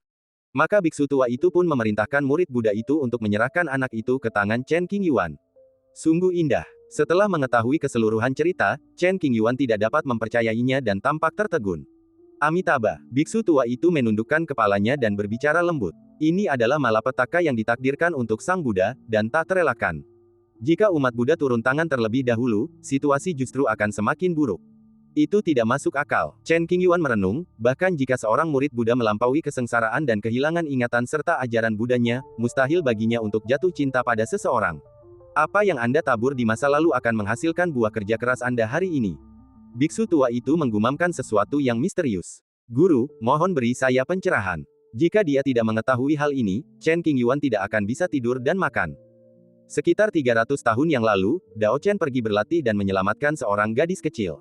Maka biksu tua itu pun memerintahkan murid Buddha itu untuk menyerahkan anak itu ke tangan Chen Qingyuan. Sungguh indah. Setelah mengetahui keseluruhan cerita, Chen Qingyuan tidak dapat mempercayainya dan tampak tertegun. Amitabha, biksu tua itu menundukkan kepalanya dan berbicara lembut. Ini adalah malapetaka yang ditakdirkan untuk Sang Buddha, dan tak terelakkan. Jika umat Buddha turun tangan terlebih dahulu, situasi justru akan semakin buruk. Itu tidak masuk akal. Chen Qingyuan merenung, bahkan jika seorang murid Buddha melampaui kesengsaraan dan kehilangan ingatan serta ajaran Buddhanya, mustahil baginya untuk jatuh cinta pada seseorang. Apa yang Anda tabur di masa lalu akan menghasilkan buah kerja keras Anda hari ini. Biksu tua itu menggumamkan sesuatu yang misterius. Guru, mohon beri saya pencerahan. Jika dia tidak mengetahui hal ini, Chen Qingyuan tidak akan bisa tidur dan makan. Sekitar 300 tahun yang lalu, Dao Chen pergi berlatih dan menyelamatkan seorang gadis kecil.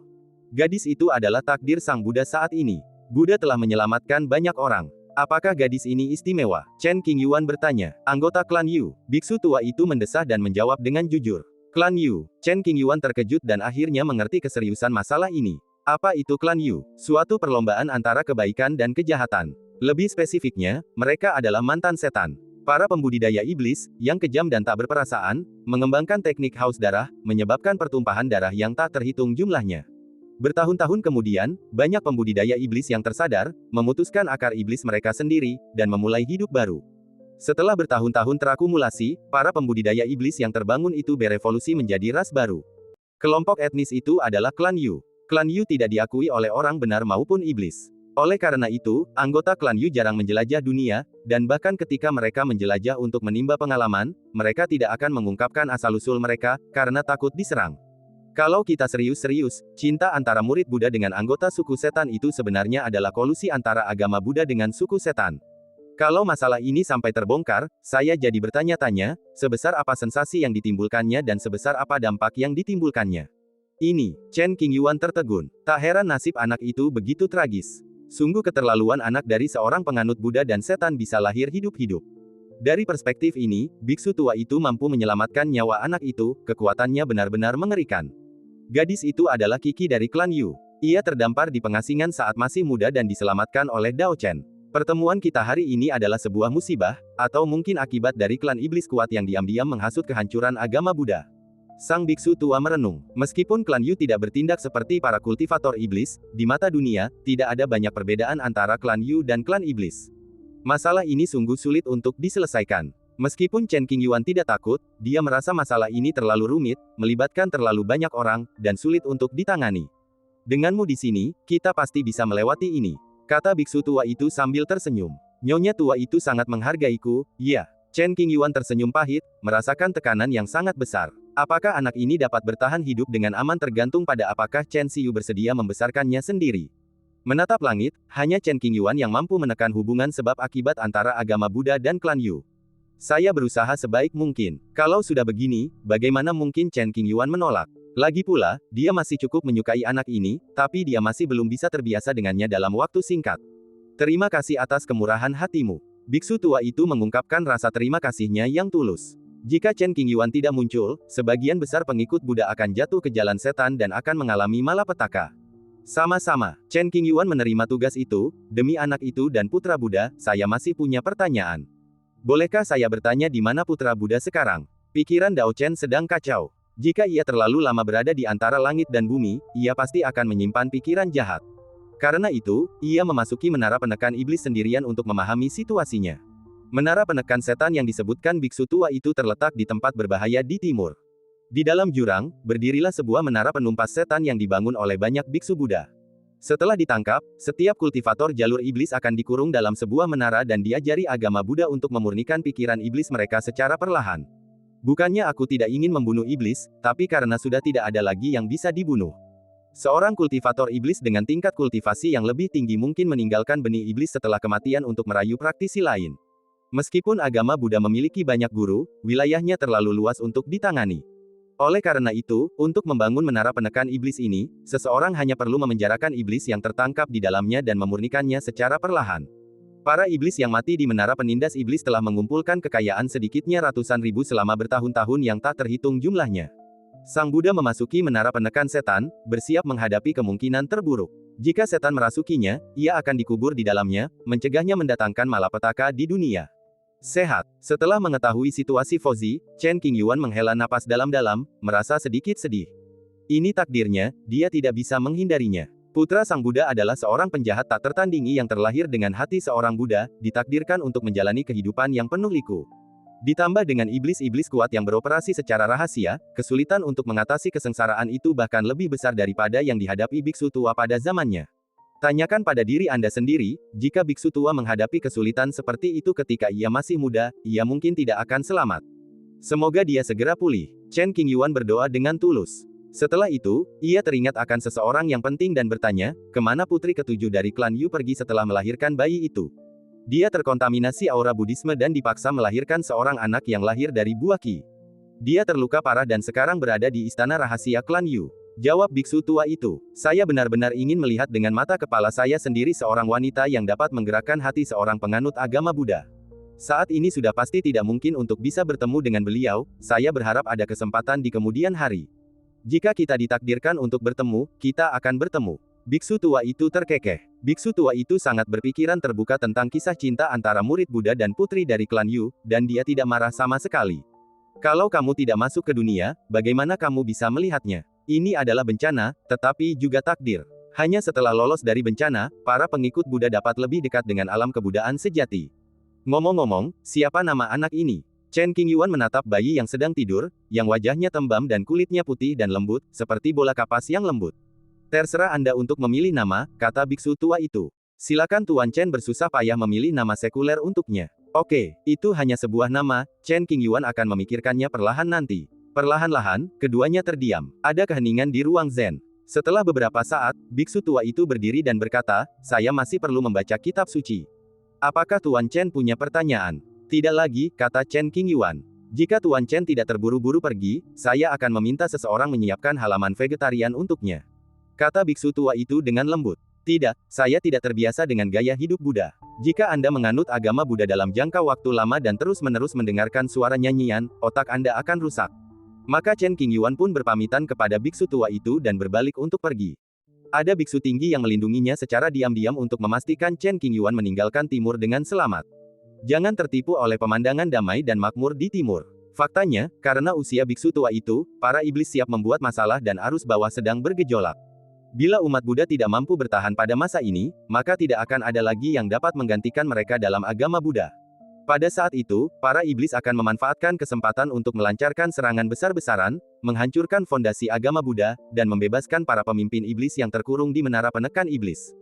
Gadis itu adalah takdir Sang Buddha saat ini. Buddha telah menyelamatkan banyak orang. Apakah gadis ini istimewa? Chen Qingyuan bertanya. Anggota klan Yu. Biksu tua itu mendesah dan menjawab dengan jujur. Klan Yu. Chen Qingyuan terkejut dan akhirnya mengerti keseriusan masalah ini. Apa itu klan Yu? Suatu perlombaan antara kebaikan dan kejahatan. Lebih spesifiknya, mereka adalah mantan setan. Para pembudidaya iblis, yang kejam dan tak berperasaan, mengembangkan teknik haus darah, menyebabkan pertumpahan darah yang tak terhitung jumlahnya. Bertahun-tahun kemudian, banyak pembudidaya iblis yang tersadar, memutuskan akar iblis mereka sendiri, dan memulai hidup baru. Setelah bertahun-tahun terakumulasi, para pembudidaya iblis yang terbangun itu berevolusi menjadi ras baru. Kelompok etnis itu adalah klan Yu. Klan Yu tidak diakui oleh orang benar maupun iblis. Oleh karena itu, anggota klan Yu jarang menjelajah dunia, dan bahkan ketika mereka menjelajah untuk menimba pengalaman, mereka tidak akan mengungkapkan asal-usul mereka, karena takut diserang. Kalau kita serius-serius, cinta antara murid Buddha dengan anggota suku setan itu sebenarnya adalah kolusi antara agama Buddha dengan suku setan. Kalau masalah ini sampai terbongkar, saya jadi bertanya-tanya, sebesar apa sensasi yang ditimbulkannya dan sebesar apa dampak yang ditimbulkannya. Ini, Chen Qingyuan tertegun. Tak heran nasib anak itu begitu tragis. Sungguh keterlaluan anak dari seorang penganut Buddha dan setan bisa lahir hidup-hidup. Dari perspektif ini, biksu tua itu mampu menyelamatkan nyawa anak itu, kekuatannya benar-benar mengerikan. Gadis itu adalah Kiki dari klan Yu. Ia terdampar di pengasingan saat masih muda dan diselamatkan oleh Dao Chen. Pertemuan kita hari ini adalah sebuah musibah, atau mungkin akibat dari klan iblis kuat yang diam-diam menghasut kehancuran agama Buddha. Sang biksu tua merenung. Meskipun klan Yu tidak bertindak seperti para kultivator iblis, di mata dunia, tidak ada banyak perbedaan antara klan Yu dan klan iblis. Masalah ini sungguh sulit untuk diselesaikan. Meskipun Chen Qingyuan tidak takut, dia merasa masalah ini terlalu rumit, melibatkan terlalu banyak orang, dan sulit untuk ditangani. Denganmu di sini, kita pasti bisa melewati ini. Kata biksu tua itu sambil tersenyum. Nyonya tua itu sangat menghargaiku, ya. Chen Qingyuan tersenyum pahit, merasakan tekanan yang sangat besar. Apakah anak ini dapat bertahan hidup dengan aman tergantung pada apakah Chen Xiu bersedia membesarkannya sendiri. Menatap langit, hanya Chen Qingyuan yang mampu menekan hubungan sebab akibat antara agama Buddha dan klan Yu. Saya berusaha sebaik mungkin. Kalau sudah begini, bagaimana mungkin Chen Qingyuan menolak? Lagi pula, dia masih cukup menyukai anak ini, tapi dia masih belum bisa terbiasa dengannya dalam waktu singkat. Terima kasih atas kemurahan hatimu. Biksu tua itu mengungkapkan rasa terima kasihnya yang tulus. Jika Chen Qingyuan tidak muncul, sebagian besar pengikut Buddha akan jatuh ke jalan setan dan akan mengalami malapetaka. Sama-sama, Chen Qingyuan menerima tugas itu, demi anak itu dan putra Buddha, saya masih punya pertanyaan. Bolehkah saya bertanya di mana putra Buddha sekarang? Pikiran Dao Chen sedang kacau. Jika ia terlalu lama berada di antara langit dan bumi, ia pasti akan menyimpan pikiran jahat. Karena itu, ia memasuki menara penekan iblis sendirian untuk memahami situasinya. Menara penekan setan yang disebutkan biksu tua itu terletak di tempat berbahaya di timur. Di dalam jurang, berdirilah sebuah menara penumpas setan yang dibangun oleh banyak biksu Buddha. Setelah ditangkap, setiap kultivator jalur iblis akan dikurung dalam sebuah menara dan diajari agama Buddha untuk memurnikan pikiran iblis mereka secara perlahan. Bukannya aku tidak ingin membunuh iblis, tapi karena sudah tidak ada lagi yang bisa dibunuh. Seorang kultivator iblis dengan tingkat kultivasi yang lebih tinggi mungkin meninggalkan benih iblis setelah kematian untuk merayu praktisi lain. Meskipun agama Buddha memiliki banyak guru, wilayahnya terlalu luas untuk ditangani. Oleh karena itu, untuk membangun menara penekan iblis ini, seseorang hanya perlu memenjarakan iblis yang tertangkap di dalamnya dan memurnikannya secara perlahan. Para iblis yang mati di menara penindas iblis telah mengumpulkan kekayaan sedikitnya ratusan ribu selama bertahun-tahun yang tak terhitung jumlahnya. Sang Buddha memasuki menara penekan setan, bersiap menghadapi kemungkinan terburuk. Jika setan merasukinya, ia akan dikubur di dalamnya, mencegahnya mendatangkan malapetaka di dunia. Sehat. Setelah mengetahui situasi Fauzi, Chen Qingyuan menghela napas dalam-dalam, merasa sedikit sedih. Ini takdirnya, dia tidak bisa menghindarinya. Putra Sang Buddha adalah seorang penjahat tak tertandingi yang terlahir dengan hati seorang Buddha, ditakdirkan untuk menjalani kehidupan yang penuh liku. Ditambah dengan iblis-iblis kuat yang beroperasi secara rahasia, kesulitan untuk mengatasi kesengsaraan itu bahkan lebih besar daripada yang dihadapi biksu tua pada zamannya. Tanyakan pada diri Anda sendiri, jika biksu tua menghadapi kesulitan seperti itu ketika ia masih muda, ia mungkin tidak akan selamat. Semoga dia segera pulih. Chen Qingyuan berdoa dengan tulus. Setelah itu, ia teringat akan seseorang yang penting dan bertanya, kemana putri ketujuh dari klan Yu pergi setelah melahirkan bayi itu. Dia terkontaminasi aura Buddhisme dan dipaksa melahirkan seorang anak yang lahir dari buah Qi. Dia terluka parah dan sekarang berada di istana rahasia klan Yu. Jawab biksu tua itu, saya benar-benar ingin melihat dengan mata kepala saya sendiri seorang wanita yang dapat menggerakkan hati seorang penganut agama Buddha. Saat ini sudah pasti tidak mungkin untuk bisa bertemu dengan beliau, saya berharap ada kesempatan di kemudian hari. Jika kita ditakdirkan untuk bertemu, kita akan bertemu. Biksu tua itu terkekeh. Biksu tua itu sangat berpikiran terbuka tentang kisah cinta antara murid Buddha dan putri dari klan Yu, dan dia tidak marah sama sekali. Kalau kamu tidak masuk ke dunia, bagaimana kamu bisa melihatnya? Ini adalah bencana, tetapi juga takdir. Hanya setelah lolos dari bencana, para pengikut Buddha dapat lebih dekat dengan alam kebudayaan sejati. Ngomong-ngomong, siapa nama anak ini? Chen Qingyuan menatap bayi yang sedang tidur, yang wajahnya tembam dan kulitnya putih dan lembut, seperti bola kapas yang lembut. Terserah Anda untuk memilih nama, kata biksu tua itu. Silakan Tuan Chen bersusah payah memilih nama sekuler untuknya. Oke, itu hanya sebuah nama, Chen Qingyuan akan memikirkannya perlahan nanti. Perlahan-lahan, keduanya terdiam. Ada keheningan di ruang Zen. Setelah beberapa saat, biksu tua itu berdiri dan berkata, saya masih perlu membaca kitab suci. Apakah Tuan Chen punya pertanyaan? Tidak lagi, kata Chen Qingyuan. Jika Tuan Chen tidak terburu-buru pergi, saya akan meminta seseorang menyiapkan halaman vegetarian untuknya. Kata biksu tua itu dengan lembut. Tidak, saya tidak terbiasa dengan gaya hidup Buddha. Jika Anda menganut agama Buddha dalam jangka waktu lama dan terus-menerus mendengarkan suara nyanyian, otak Anda akan rusak. Maka Chen Qingyuan pun berpamitan kepada biksu tua itu dan berbalik untuk pergi. Ada biksu tinggi yang melindunginya secara diam-diam untuk memastikan Chen Qingyuan meninggalkan timur dengan selamat. Jangan tertipu oleh pemandangan damai dan makmur di timur. Faktanya, karena usia biksu tua itu, para iblis siap membuat masalah dan arus bawah sedang bergejolak. Bila umat Buddha tidak mampu bertahan pada masa ini, maka tidak akan ada lagi yang dapat menggantikan mereka dalam agama Buddha. Pada saat itu, para iblis akan memanfaatkan kesempatan untuk melancarkan serangan besar-besaran, menghancurkan fondasi agama Buddha, dan membebaskan para pemimpin iblis yang terkurung di menara penekan iblis.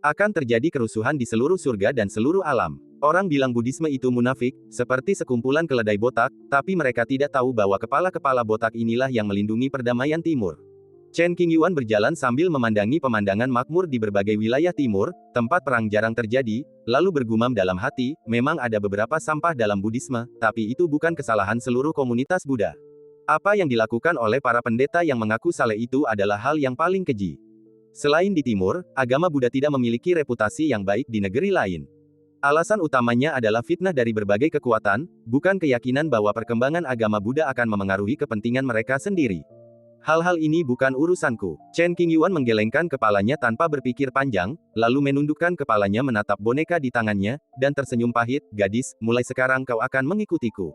Akan terjadi kerusuhan di seluruh surga dan seluruh alam. Orang bilang Buddhisme itu munafik, seperti sekumpulan keledai botak, tapi mereka tidak tahu bahwa kepala-kepala botak inilah yang melindungi perdamaian timur. Chen Qingyuan berjalan sambil memandangi pemandangan makmur di berbagai wilayah timur, tempat perang jarang terjadi, lalu bergumam dalam hati, memang ada beberapa sampah dalam Buddhisme, tapi itu bukan kesalahan seluruh komunitas Buddha. Apa yang dilakukan oleh para pendeta yang mengaku saleh itu adalah hal yang paling keji. Selain di timur, agama Buddha tidak memiliki reputasi yang baik di negeri lain. Alasan utamanya adalah fitnah dari berbagai kekuatan, bukan keyakinan bahwa perkembangan agama Buddha akan memengaruhi kepentingan mereka sendiri. Hal-hal ini bukan urusanku. Chen Qingyuan menggelengkan kepalanya tanpa berpikir panjang, lalu menundukkan kepalanya menatap boneka di tangannya, dan tersenyum pahit, gadis, mulai sekarang kau akan mengikutiku.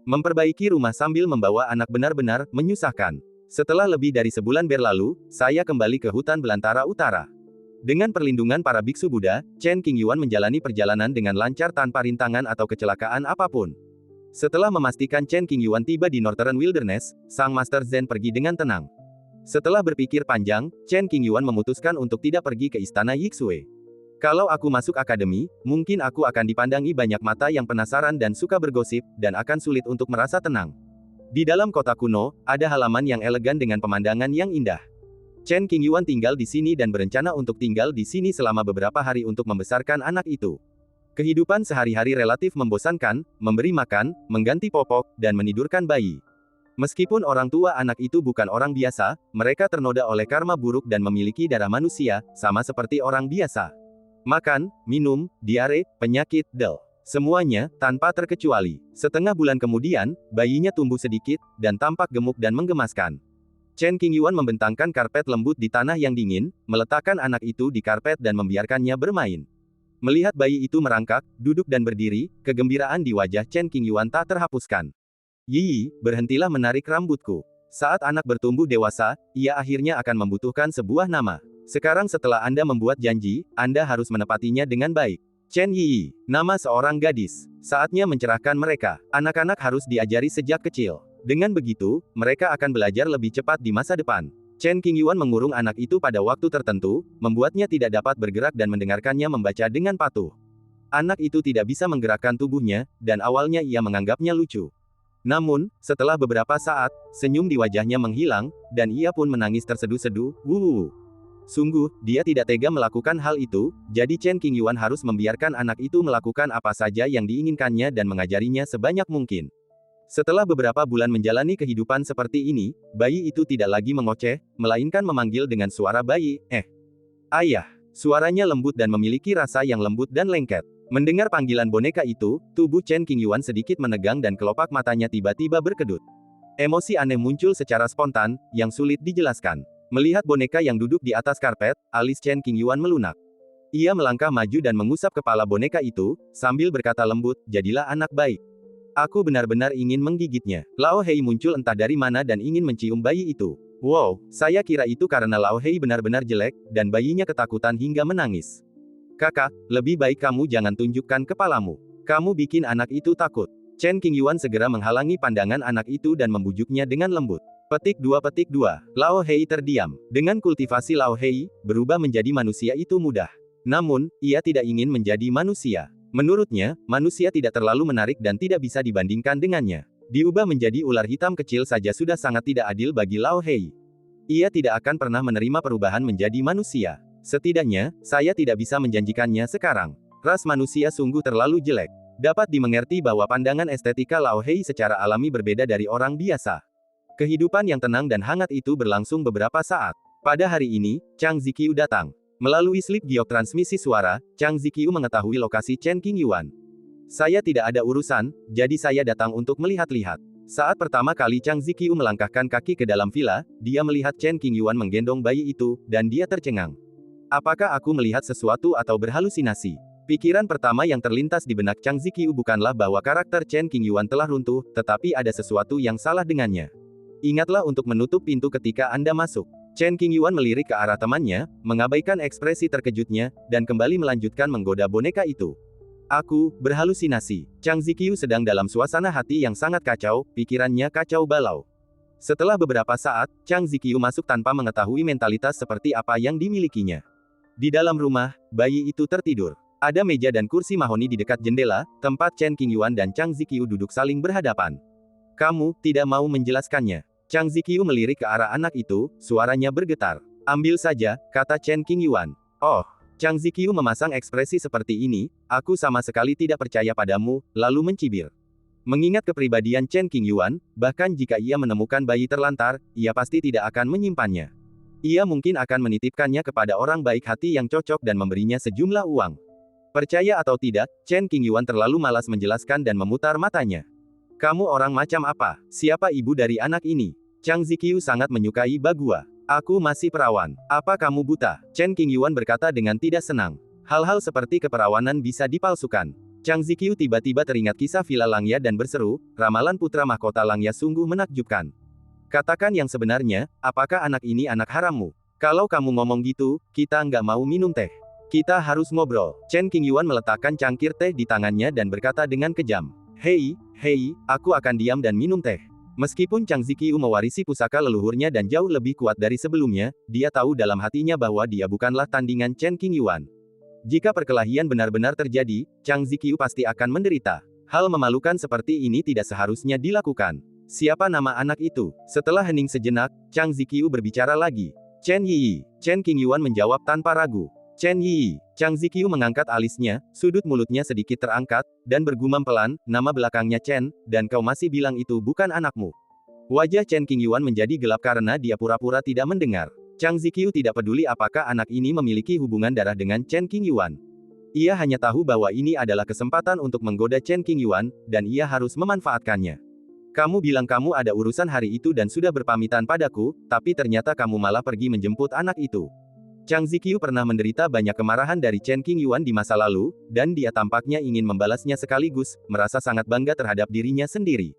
Memperbaiki rumah sambil membawa anak benar-benar menyusahkan. Setelah lebih dari sebulan berlalu, saya kembali ke hutan belantara utara. Dengan perlindungan para biksu Buddha, Chen Qingyuan menjalani perjalanan dengan lancar tanpa rintangan atau kecelakaan apapun. Setelah memastikan Chen Qingyuan tiba di Northern Wilderness, sang Master Zen pergi dengan tenang. Setelah berpikir panjang, Chen Qingyuan memutuskan untuk tidak pergi ke istana Yixue. Kalau aku masuk akademi, mungkin aku akan dipandangi banyak mata yang penasaran dan suka bergosip, dan akan sulit untuk merasa tenang. Di dalam kota kuno, ada halaman yang elegan dengan pemandangan yang indah. Chen Qingyuan tinggal di sini dan berencana untuk tinggal di sini selama beberapa hari untuk membesarkan anak itu. Kehidupan sehari-hari relatif membosankan, memberi makan, mengganti popok, dan menidurkan bayi. Meskipun orang tua anak itu bukan orang biasa, mereka ternoda oleh karma buruk dan memiliki darah manusia, sama seperti orang biasa. Makan, minum, diare, penyakit, semuanya, tanpa terkecuali. Setengah bulan kemudian, bayinya tumbuh sedikit, dan tampak gemuk dan menggemaskan. Chen Qingyuan membentangkan karpet lembut di tanah yang dingin, meletakkan anak itu di karpet dan membiarkannya bermain. Melihat bayi itu merangkak, duduk dan berdiri, kegembiraan di wajah Chen Qingyuan tak terhapuskan. Yi, berhentilah menarik rambutku. Saat anak bertumbuh dewasa, ia akhirnya akan membutuhkan sebuah nama. Sekarang setelah Anda membuat janji, Anda harus menepatinya dengan baik. Chen Yi, nama seorang gadis. Saatnya mencerahkan mereka. Anak-anak harus diajari sejak kecil. Dengan begitu, mereka akan belajar lebih cepat di masa depan. Chen Qingyuan mengurung anak itu pada waktu tertentu, membuatnya tidak dapat bergerak dan mendengarkannya membaca dengan patuh. Anak itu tidak bisa menggerakkan tubuhnya, dan awalnya ia menganggapnya lucu. Namun, setelah beberapa saat, senyum di wajahnya menghilang, dan ia pun menangis terseduh-seduh, wuh. Sungguh, dia tidak tega melakukan hal itu, jadi Chen Qingyuan harus membiarkan anak itu melakukan apa saja yang diinginkannya dan mengajarinya sebanyak mungkin. Setelah beberapa bulan menjalani kehidupan seperti ini, bayi itu tidak lagi mengoceh, melainkan memanggil dengan suara bayi, ayah. Suaranya lembut dan memiliki rasa yang lembut dan lengket. Mendengar panggilan boneka itu, tubuh Chen Qingyuan sedikit menegang dan kelopak matanya tiba-tiba berkedut. Emosi aneh muncul secara spontan, yang sulit dijelaskan. Melihat boneka yang duduk di atas karpet, alis Chen Qingyuan melunak. Ia melangkah maju dan mengusap kepala boneka itu, sambil berkata lembut, jadilah anak baik. Aku benar-benar ingin menggigitnya. Lao Hei muncul entah dari mana dan ingin mencium bayi itu. Wow, saya kira itu karena Lao Hei benar-benar jelek, dan bayinya ketakutan hingga menangis. Kakak, lebih baik kamu jangan tunjukkan kepalamu. Kamu bikin anak itu takut. Chen Qingyuan segera menghalangi pandangan anak itu dan membujuknya dengan lembut. Petik 2. Lao Hei terdiam. Dengan kultivasi Lao Hei, berubah menjadi manusia itu mudah. Namun, ia tidak ingin menjadi manusia. Menurutnya, manusia tidak terlalu menarik dan tidak bisa dibandingkan dengannya. Diubah menjadi ular hitam kecil saja sudah sangat tidak adil bagi Lao Hei. Ia tidak akan pernah menerima perubahan menjadi manusia. Setidaknya, saya tidak bisa menjanjikannya sekarang. Ras manusia sungguh terlalu jelek. Dapat dimengerti bahwa pandangan estetika Lao Hei secara alami berbeda dari orang biasa. Kehidupan yang tenang dan hangat itu berlangsung beberapa saat. Pada hari ini, Chang Ziqiu datang. Melalui slip giok transmisi suara, Chang Ziqiu mengetahui lokasi Chen Qingyuan. Saya tidak ada urusan, jadi saya datang untuk melihat-lihat. Saat pertama kali Chang Ziqiu melangkahkan kaki ke dalam villa, dia melihat Chen Qingyuan menggendong bayi itu, dan dia tercengang. Apakah aku melihat sesuatu atau berhalusinasi? Pikiran pertama yang terlintas di benak Chang Ziqiu bukanlah bahwa karakter Chen Qingyuan telah runtuh, tetapi ada sesuatu yang salah dengannya. Ingatlah untuk menutup pintu ketika Anda masuk. Chen Qingyuan melirik ke arah temannya, mengabaikan ekspresi terkejutnya, dan kembali melanjutkan menggoda boneka itu. Aku berhalusinasi. Chang Ziqiu sedang dalam suasana hati yang sangat kacau, pikirannya kacau balau. Setelah beberapa saat, Chang Ziqiu masuk tanpa mengetahui mentalitas seperti apa yang dimilikinya. Di dalam rumah, bayi itu tertidur. Ada meja dan kursi mahoni di dekat jendela, tempat Chen Qingyuan dan Chang Ziqiu duduk saling berhadapan. Kamu tidak mau menjelaskannya. Chang Ziqiu melirik ke arah anak itu, suaranya bergetar. Ambil saja, kata Chen Qingyuan. Oh, Chang Ziqiu memasang ekspresi seperti ini, aku sama sekali tidak percaya padamu, lalu mencibir. Mengingat kepribadian Chen Qingyuan, bahkan jika ia menemukan bayi terlantar, ia pasti tidak akan menyimpannya. Ia mungkin akan menitipkannya kepada orang baik hati yang cocok dan memberinya sejumlah uang. Percaya atau tidak, Chen Qingyuan terlalu malas menjelaskan dan memutar matanya. Kamu orang macam apa? Siapa ibu dari anak ini? Chang Ziqiu sangat menyukai Bagua. Aku masih perawan. Apa kamu buta? Chen Qingyuan berkata dengan tidak senang. Hal-hal seperti keperawanan bisa dipalsukan. Chang Ziqiu tiba-tiba teringat kisah Villa Langya dan berseru, ramalan putra mahkota Langya sungguh menakjubkan. Katakan yang sebenarnya, apakah anak ini anak harammu? Kalau kamu ngomong gitu, kita nggak mau minum teh. Kita harus ngobrol. Chen Qingyuan meletakkan cangkir teh di tangannya dan berkata dengan kejam. Hei, aku akan diam dan minum teh. Meskipun Chang Ziqiu mewarisi pusaka leluhurnya dan jauh lebih kuat dari sebelumnya, dia tahu dalam hatinya bahwa dia bukanlah tandingan Chen Qingyuan. Jika perkelahian benar-benar terjadi, Chang Ziqiu pasti akan menderita. Hal memalukan seperti ini tidak seharusnya dilakukan. Siapa nama anak itu? Setelah hening sejenak, Chang Ziqiu berbicara lagi. Chen Yi. Chen Qingyuan menjawab tanpa ragu. Chen Yi. Chang Ziqiu mengangkat alisnya, sudut mulutnya sedikit terangkat, dan bergumam pelan, nama belakangnya Chen, dan kau masih bilang itu bukan anakmu. Wajah Chen Qingyuan menjadi gelap karena dia pura-pura tidak mendengar. Chang Ziqiu tidak peduli apakah anak ini memiliki hubungan darah dengan Chen Qingyuan. Ia hanya tahu bahwa ini adalah kesempatan untuk menggoda Chen Qingyuan, dan ia harus memanfaatkannya. Kamu bilang kamu ada urusan hari itu dan sudah berpamitan padaku, tapi ternyata kamu malah pergi menjemput anak itu. Chang Ziqiu pernah menderita banyak kemarahan dari Chen Qingyuan di masa lalu, dan dia tampaknya ingin membalasnya sekaligus, merasa sangat bangga terhadap dirinya sendiri.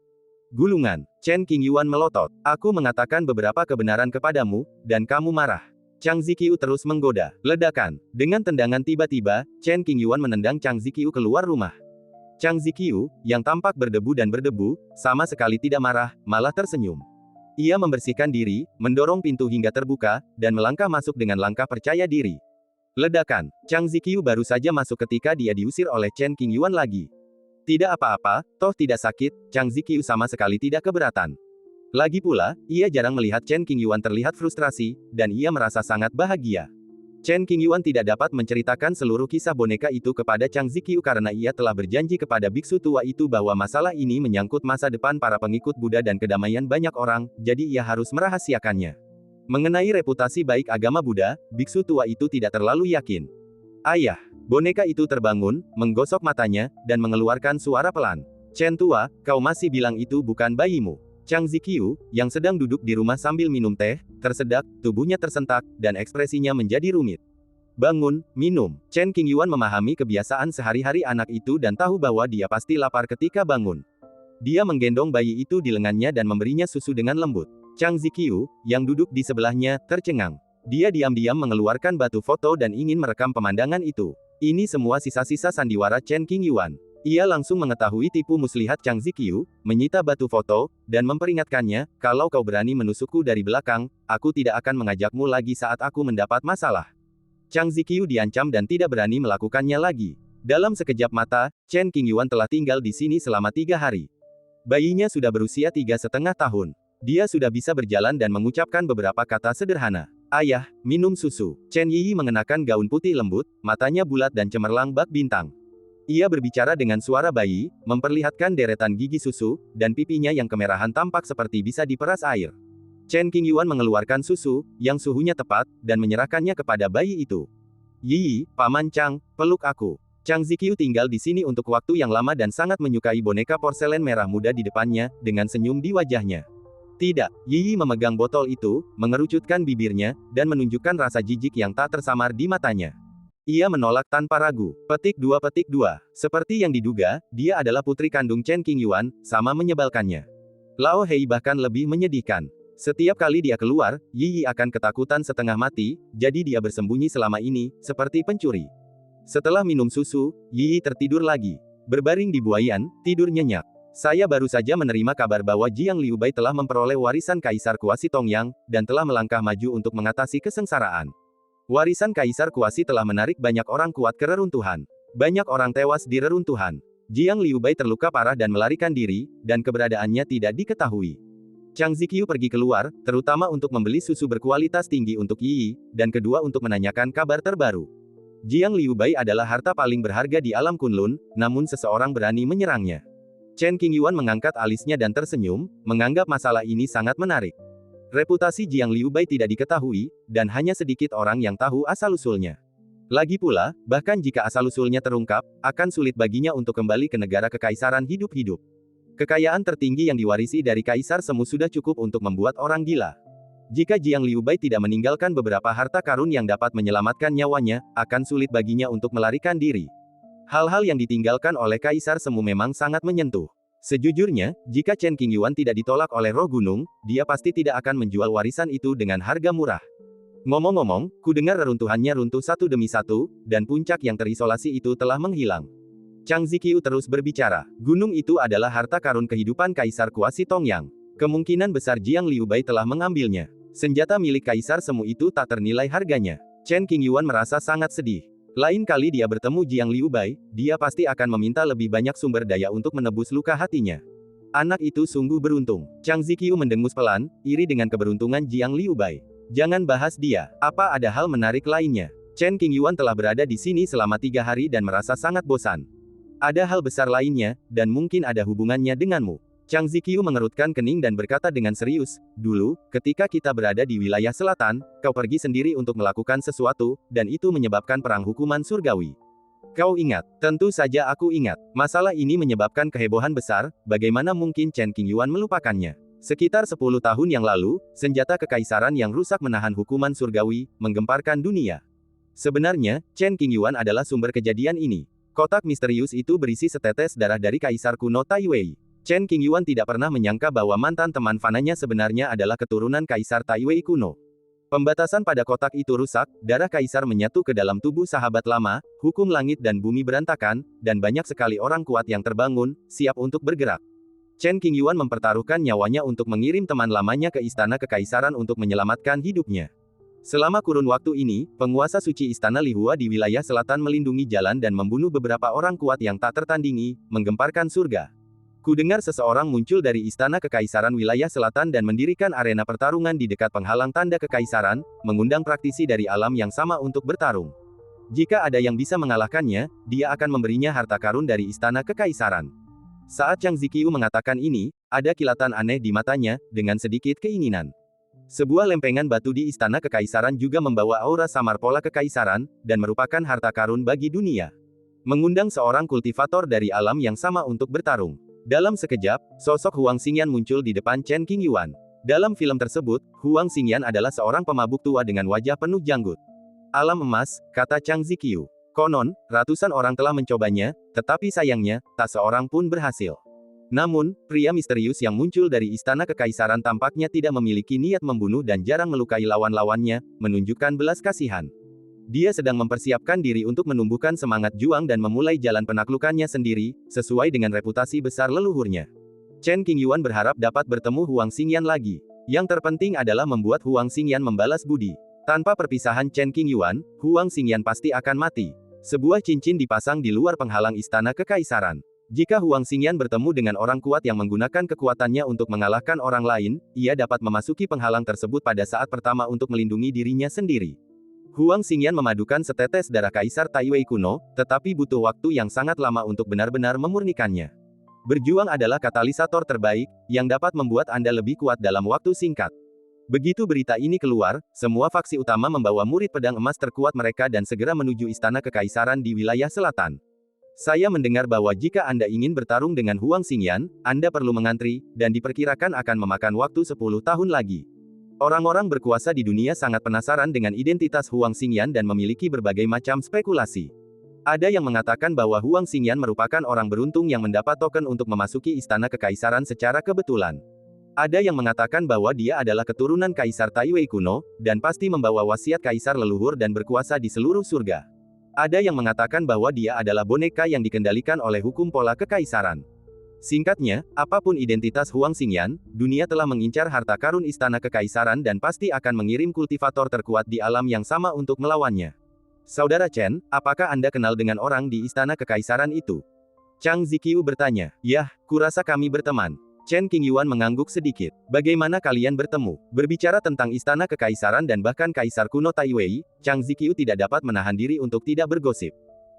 Gulungan. Chen Qingyuan melotot. Aku mengatakan beberapa kebenaran kepadamu, dan kamu marah. Chang Ziqiu terus menggoda. Ledakan. Dengan tendangan tiba-tiba, Chen Qingyuan menendang Chang Ziqiu keluar rumah. Chang Ziqiu, yang tampak berdebu dan berdebu, sama sekali tidak marah, malah tersenyum. Ia membersihkan diri, mendorong pintu hingga terbuka, dan melangkah masuk dengan langkah percaya diri. Ledakan. Chang Ziqiu baru saja masuk ketika dia diusir oleh Chen Qingyuan lagi. Tidak apa-apa, toh tidak sakit, Chang Ziqiu sama sekali tidak keberatan. Lagi pula, ia jarang melihat Chen Qingyuan terlihat frustrasi, dan ia merasa sangat bahagia. Chen Qingyuan tidak dapat menceritakan seluruh kisah boneka itu kepada Chang Ziqiu karena ia telah berjanji kepada biksu tua itu bahwa masalah ini menyangkut masa depan para pengikut Buddha dan kedamaian banyak orang, jadi ia harus merahasiakannya. Mengenai reputasi baik agama Buddha, biksu tua itu tidak terlalu yakin. Ayah, boneka itu terbangun, menggosok matanya, dan mengeluarkan suara pelan. Chen tua, kau masih bilang itu bukan bayimu. Chang Ziqiu, yang sedang duduk di rumah sambil minum teh, tersedak, tubuhnya tersentak, dan ekspresinya menjadi rumit. Bangun, minum. Chen Qingyuan memahami kebiasaan sehari-hari anak itu dan tahu bahwa dia pasti lapar ketika bangun. Dia menggendong bayi itu di lengannya dan memberinya susu dengan lembut. Chang Ziqiu, yang duduk di sebelahnya, tercengang. Dia diam-diam mengeluarkan batu foto dan ingin merekam pemandangan itu. Ini semua sisa-sisa sandiwara Chen Qingyuan. Ia langsung mengetahui tipu muslihat Chang Ziqiu, menyita batu foto, dan memperingatkannya, kalau kau berani menusukku dari belakang, aku tidak akan mengajakmu lagi saat aku mendapat masalah. Chang Ziqiu diancam dan tidak berani melakukannya lagi. Dalam sekejap mata, Chen Qingyuan telah tinggal di sini selama 3 hari. Bayinya sudah berusia 3,5 tahun. Dia sudah bisa berjalan dan mengucapkan beberapa kata sederhana. Ayah, minum susu. Chen Yi mengenakan gaun putih lembut, matanya bulat dan cemerlang bak bintang. Ia berbicara dengan suara bayi, memperlihatkan deretan gigi susu, dan pipinya yang kemerahan tampak seperti bisa diperas air. Chen Qingyuan mengeluarkan susu, yang suhunya tepat, dan menyerahkannya kepada bayi itu. Yi, Paman Chang, peluk aku. Chang Ziqiu tinggal di sini untuk waktu yang lama dan sangat menyukai boneka porselen merah muda di depannya, dengan senyum di wajahnya. Tidak, Yi memegang botol itu, mengerucutkan bibirnya, dan menunjukkan rasa jijik yang tak tersamar di matanya. Ia menolak tanpa ragu. Petik 2. Seperti yang diduga, dia adalah putri kandung Chen Qingyuan, sama menyebalkannya. Lao Hei bahkan lebih menyedihkan. Setiap kali dia keluar, Yi akan ketakutan setengah mati, jadi dia bersembunyi selama ini, seperti pencuri. Setelah minum susu, Yi tertidur lagi. Berbaring di buaian, tidur nyenyak. Saya baru saja menerima kabar bahwa Jiang Liubai telah memperoleh warisan Kaisar Kuasi Tongyang, dan telah melangkah maju untuk mengatasi kesengsaraan. Warisan Kaisar Kuasi telah menarik banyak orang kuat ke reruntuhan. Banyak orang tewas di reruntuhan. Jiang Liubai terluka parah dan melarikan diri, dan keberadaannya tidak diketahui. Chang Ziqiu pergi keluar, terutama untuk membeli susu berkualitas tinggi untuk Yi, dan kedua untuk menanyakan kabar terbaru. Jiang Liubai adalah harta paling berharga di alam Kunlun, namun seseorang berani menyerangnya. Chen Qingyuan mengangkat alisnya dan tersenyum, menganggap masalah ini sangat menarik. Reputasi Jiang Liubai tidak diketahui, dan hanya sedikit orang yang tahu asal-usulnya. Lagi pula, bahkan jika asal-usulnya terungkap, akan sulit baginya untuk kembali ke negara kekaisaran hidup-hidup. Kekayaan tertinggi yang diwarisi dari Kaisar Semu sudah cukup untuk membuat orang gila. Jika Jiang Liubai tidak meninggalkan beberapa harta karun yang dapat menyelamatkan nyawanya, akan sulit baginya untuk melarikan diri. Hal-hal yang ditinggalkan oleh Kaisar Semu memang sangat menyentuh. Sejujurnya, jika Chen Qingyuan tidak ditolak oleh roh gunung, dia pasti tidak akan menjual warisan itu dengan harga murah. Ngomong-ngomong, kudengar reruntuhannya runtuh satu demi satu, dan puncak yang terisolasi itu telah menghilang. Chang Ziqiu terus berbicara. Gunung itu adalah harta karun kehidupan Kaisar Kuasi Tongyang. Kemungkinan besar Jiang Liubai telah mengambilnya. Senjata milik Kaisar Semu itu tak ternilai harganya. Chen Qingyuan merasa sangat sedih. Lain kali dia bertemu Jiang Liubai, dia pasti akan meminta lebih banyak sumber daya untuk menebus luka hatinya. Anak itu sungguh beruntung. Chang Ziqiu mendengus pelan, iri dengan keberuntungan Jiang Liubai. Jangan bahas dia. Apa ada hal menarik lainnya? Chen Qingyuan telah berada di sini selama 3 hari dan merasa sangat bosan. Ada hal besar lainnya, dan mungkin ada hubungannya denganmu. Chang Ziqiu mengerutkan kening dan berkata dengan serius, dulu, ketika kita berada di wilayah selatan, kau pergi sendiri untuk melakukan sesuatu, dan itu menyebabkan perang hukuman surgawi. Kau ingat? Tentu saja aku ingat. Masalah ini menyebabkan kehebohan besar, bagaimana mungkin Chen Qingyuan melupakannya? Sekitar 10 tahun yang lalu, senjata kekaisaran yang rusak menahan hukuman surgawi, menggemparkan dunia. Sebenarnya, Chen Qingyuan adalah sumber kejadian ini. Kotak misterius itu berisi setetes darah dari kaisar kuno Tai Wei. Chen Qingyuan tidak pernah menyangka bahwa mantan teman fananya sebenarnya adalah keturunan kaisar Tai Wei kuno. Pembatasan pada kotak itu rusak, darah kaisar menyatu ke dalam tubuh sahabat lama, hukum langit dan bumi berantakan, dan banyak sekali orang kuat yang terbangun, siap untuk bergerak. Chen Qingyuan mempertaruhkan nyawanya untuk mengirim teman lamanya ke istana kekaisaran untuk menyelamatkan hidupnya. Selama kurun waktu ini, penguasa suci istana Lihua di wilayah selatan melindungi jalan dan membunuh beberapa orang kuat yang tak tertandingi, menggemparkan surga. Kudengar seseorang muncul dari istana kekaisaran wilayah selatan dan mendirikan arena pertarungan di dekat penghalang tanda kekaisaran, mengundang praktisi dari alam yang sama untuk bertarung. Jika ada yang bisa mengalahkannya, dia akan memberinya harta karun dari istana kekaisaran. Saat Chang Ziqiu mengatakan ini, ada kilatan aneh di matanya, dengan sedikit keinginan. Sebuah lempengan batu di istana kekaisaran juga membawa aura samar pola kekaisaran, dan merupakan harta karun bagi dunia. Mengundang seorang kultivator dari alam yang sama untuk bertarung. Dalam sekejap, sosok Huang Xingyan muncul di depan Chen Qingyuan. Dalam film tersebut, Huang Xingyan adalah seorang pemabuk tua dengan wajah penuh janggut. Alam emas, kata Chang Ziqiu. Konon, ratusan orang telah mencobanya, tetapi sayangnya, tak seorang pun berhasil. Namun, pria misterius yang muncul dari istana kekaisaran tampaknya tidak memiliki niat membunuh dan jarang melukai lawan-lawannya, menunjukkan belas kasihan. Dia sedang mempersiapkan diri untuk menumbuhkan semangat juang dan memulai jalan penaklukannya sendiri, sesuai dengan reputasi besar leluhurnya. Chen Qingyuan berharap dapat bertemu Huang Xingyan lagi. Yang terpenting adalah membuat Huang Xingyan membalas budi. Tanpa perpisahan Chen Qingyuan, Huang Xingyan pasti akan mati. Sebuah cincin dipasang di luar penghalang istana kekaisaran. Jika Huang Xingyan bertemu dengan orang kuat yang menggunakan kekuatannya untuk mengalahkan orang lain, ia dapat memasuki penghalang tersebut pada saat pertama untuk melindungi dirinya sendiri. Huang Xingyan memadukan setetes darah Kaisar Tai Wei kuno, tetapi butuh waktu yang sangat lama untuk benar-benar memurnikannya. Berjuang adalah katalisator terbaik, yang dapat membuat Anda lebih kuat dalam waktu singkat. Begitu berita ini keluar, semua faksi utama membawa murid pedang emas terkuat mereka dan segera menuju istana kekaisaran di wilayah selatan. Saya mendengar bahwa jika Anda ingin bertarung dengan Huang Xingyan, Anda perlu mengantri, dan diperkirakan akan memakan waktu 10 tahun lagi. Orang-orang berkuasa di dunia sangat penasaran dengan identitas Huang Xingyan dan memiliki berbagai macam spekulasi. Ada yang mengatakan bahwa Huang Xingyan merupakan orang beruntung yang mendapat token untuk memasuki istana kekaisaran secara kebetulan. Ada yang mengatakan bahwa dia adalah keturunan Kaisar Tai Wei kuno, dan pasti membawa wasiat kaisar leluhur dan berkuasa di seluruh surga. Ada yang mengatakan bahwa dia adalah boneka yang dikendalikan oleh hukum pola kekaisaran. Singkatnya, apapun identitas Huang Xingyan, dunia telah mengincar harta karun istana kekaisaran dan pasti akan mengirim kultivator terkuat di alam yang sama untuk melawannya. Saudara Chen, apakah Anda kenal dengan orang di istana kekaisaran itu? Chang Ziqiu bertanya. Yah, kurasa kami berteman. Chen Qingyuan mengangguk sedikit. Bagaimana kalian bertemu? Berbicara tentang istana kekaisaran dan bahkan kaisar kuno Tai Wei, Chang Ziqiu tidak dapat menahan diri untuk tidak bergosip.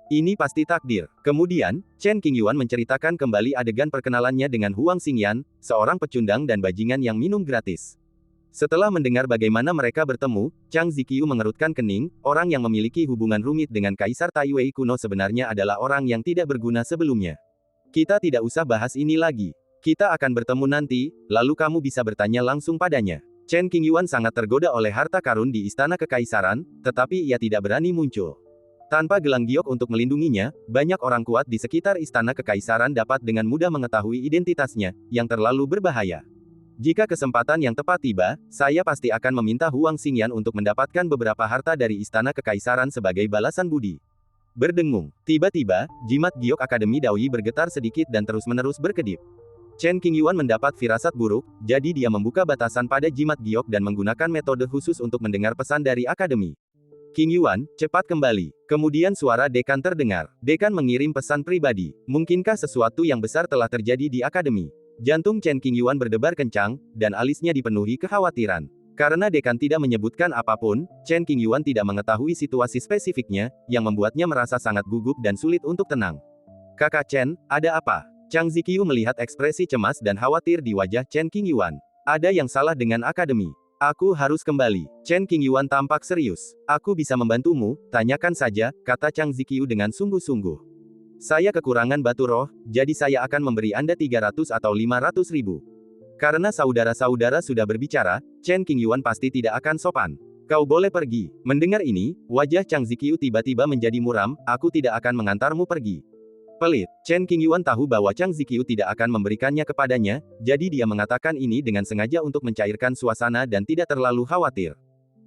Ini pasti takdir. Kemudian, Chen Qingyuan menceritakan kembali adegan perkenalannya dengan Huang Xingyan, seorang pecundang dan bajingan yang minum gratis. Setelah mendengar bagaimana mereka bertemu, Chang Ziqiu mengerutkan kening, orang yang memiliki hubungan rumit dengan Kaisar Tai Wei kuno sebenarnya adalah orang yang tidak berguna sebelumnya. Kita tidak usah bahas ini lagi. Kita akan bertemu nanti, lalu kamu bisa bertanya langsung padanya. Chen Qingyuan sangat tergoda oleh harta karun di istana kekaisaran, tetapi ia tidak berani muncul. Tanpa gelang giok untuk melindunginya, banyak orang kuat di sekitar istana kekaisaran dapat dengan mudah mengetahui identitasnya, yang terlalu berbahaya. Jika kesempatan yang tepat tiba, saya pasti akan meminta Huang Xingyan untuk mendapatkan beberapa harta dari istana kekaisaran sebagai balasan budi. Berdengung. Tiba-tiba, jimat giok Akademi Daoyi bergetar sedikit dan terus-menerus berkedip. Chen Qingyuan mendapat firasat buruk, jadi dia membuka batasan pada jimat giok dan menggunakan metode khusus untuk mendengar pesan dari Akademi. Qingyuan, cepat kembali. Kemudian suara dekan terdengar. Dekan mengirim pesan pribadi. Mungkinkah sesuatu yang besar telah terjadi di akademi? Jantung Chen Qingyuan berdebar kencang, dan alisnya dipenuhi kekhawatiran. Karena dekan tidak menyebutkan apapun, Chen Qingyuan tidak mengetahui situasi spesifiknya, yang membuatnya merasa sangat gugup dan sulit untuk tenang. Kakak Chen, ada apa? Chang Ziqiu melihat ekspresi cemas dan khawatir di wajah Chen Qingyuan. Ada yang salah dengan akademi. Aku harus kembali. Chen Qingyuan tampak serius. Aku bisa membantumu, tanyakan saja, kata Chang Ziqiu dengan sungguh-sungguh. Saya kekurangan batu roh, jadi saya akan memberi Anda 300 atau 500 ribu. Karena saudara-saudara sudah berbicara, Chen Qingyuan pasti tidak akan sopan. Kau boleh pergi. Mendengar ini, wajah Chang Ziqiu tiba-tiba menjadi muram, aku tidak akan mengantarmu pergi. Pelit. Chen Qingyuan tahu bahwa Chang Ziqiu tidak akan memberikannya kepadanya, jadi dia mengatakan ini dengan sengaja untuk mencairkan suasana dan tidak terlalu khawatir.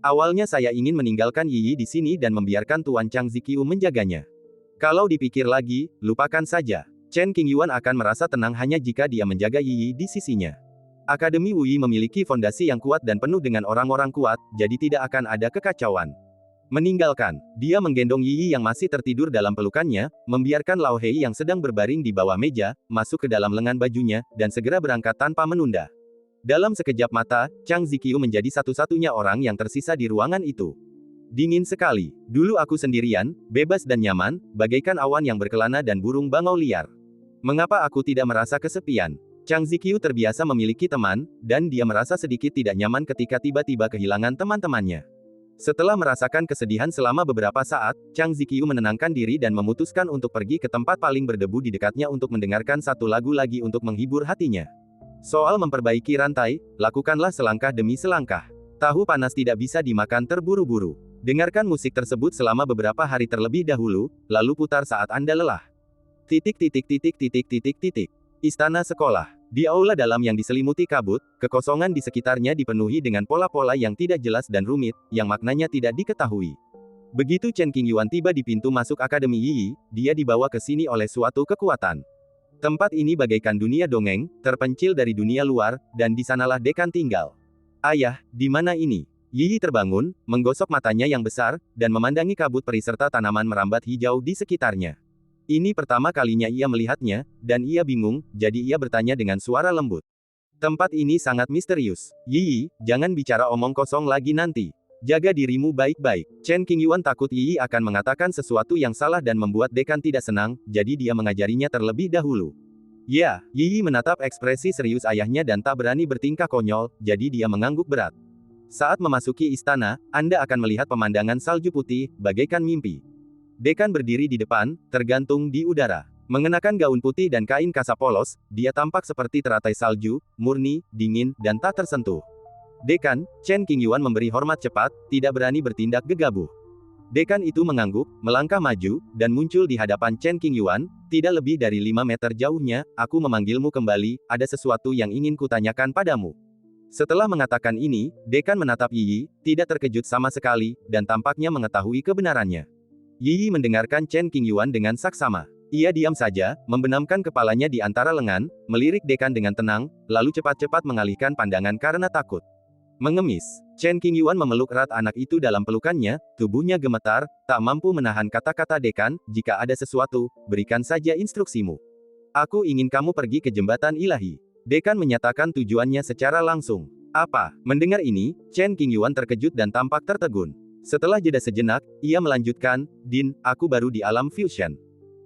Awalnya saya ingin meninggalkan Yi Yi di sini dan membiarkan Tuan Chang Ziqiu menjaganya. Kalau dipikir lagi, lupakan saja. Chen Qingyuan akan merasa tenang hanya jika dia menjaga Yi Yi di sisinya. Akademi Wuyi memiliki fondasi yang kuat dan penuh dengan orang-orang kuat, jadi tidak akan ada kekacauan. Meninggalkan, dia menggendong Yi Yi yang masih tertidur dalam pelukannya, membiarkan Lao Hei yang sedang berbaring di bawah meja, masuk ke dalam lengan bajunya, dan segera berangkat tanpa menunda. Dalam sekejap mata, Chang Ziqiu menjadi satu-satunya orang yang tersisa di ruangan itu. Dingin sekali. Dulu aku sendirian, bebas dan nyaman, bagaikan awan yang berkelana dan burung bangau liar. Mengapa aku tidak merasa kesepian? Chang Ziqiu terbiasa memiliki teman, dan dia merasa sedikit tidak nyaman ketika tiba-tiba kehilangan teman-temannya. Setelah merasakan kesedihan selama beberapa saat, Chang Ziqiu menenangkan diri dan memutuskan untuk pergi ke tempat paling berdebu di dekatnya untuk mendengarkan satu lagu lagi untuk menghibur hatinya. Soal memperbaiki rantai, lakukanlah selangkah demi selangkah. Tahu panas tidak bisa dimakan terburu-buru. Dengarkan musik tersebut selama beberapa hari terlebih dahulu, lalu putar saat Anda lelah. Istana sekolah. Di aula dalam yang diselimuti kabut, kekosongan di sekitarnya dipenuhi dengan pola-pola yang tidak jelas dan rumit, yang maknanya tidak diketahui. Begitu Chen Qingyuan tiba di pintu masuk Akademi Yi Yi, dia dibawa ke sini oleh suatu kekuatan. Tempat ini bagaikan dunia dongeng, terpencil dari dunia luar, dan di sanalah dekan tinggal. Ayah, di mana ini? Yi Yi terbangun, menggosok matanya yang besar, dan memandangi kabut peri serta tanaman merambat hijau di sekitarnya. Ini pertama kalinya ia melihatnya, dan ia bingung, jadi ia bertanya dengan suara lembut. Tempat ini sangat misterius. Yi Yi, jangan bicara omong kosong lagi nanti. Jaga dirimu baik-baik. Chen Qingyuan takut Yi Yi akan mengatakan sesuatu yang salah dan membuat dekan tidak senang, jadi dia mengajarinya terlebih dahulu. Ya, Yi Yi menatap ekspresi serius ayahnya dan tak berani bertingkah konyol, jadi dia mengangguk berat. Saat memasuki istana, Anda akan melihat pemandangan salju putih, bagaikan mimpi. Dekan berdiri di depan, tergantung di udara. Mengenakan gaun putih dan kain kasa polos, dia tampak seperti teratai salju, murni, dingin, dan tak tersentuh. Dekan, Chen Qingyuan memberi hormat cepat, tidak berani bertindak gegabah. Dekan itu mengangguk, melangkah maju, dan muncul di hadapan Chen Qingyuan, tidak lebih dari 5 meter jauhnya, aku memanggilmu kembali, ada sesuatu yang ingin kutanyakan padamu. Setelah mengatakan ini, dekan menatap Yi Yi, tidak terkejut sama sekali, dan tampaknya mengetahui kebenarannya. Yi Yi mendengarkan Chen Qingyuan dengan saksama. Ia diam saja, membenamkan kepalanya di antara lengan, melirik dekan dengan tenang, lalu cepat-cepat mengalihkan pandangan karena takut. Mengemis, Chen Qingyuan memeluk erat anak itu dalam pelukannya, tubuhnya gemetar, tak mampu menahan kata-kata dekan, jika ada sesuatu, berikan saja instruksimu. Aku ingin kamu pergi ke jembatan ilahi. Dekan menyatakan tujuannya secara langsung. Apa? Mendengar ini, Chen Qingyuan terkejut dan tampak tertegun. Setelah jeda sejenak, ia melanjutkan, Din, aku baru di alam fusion.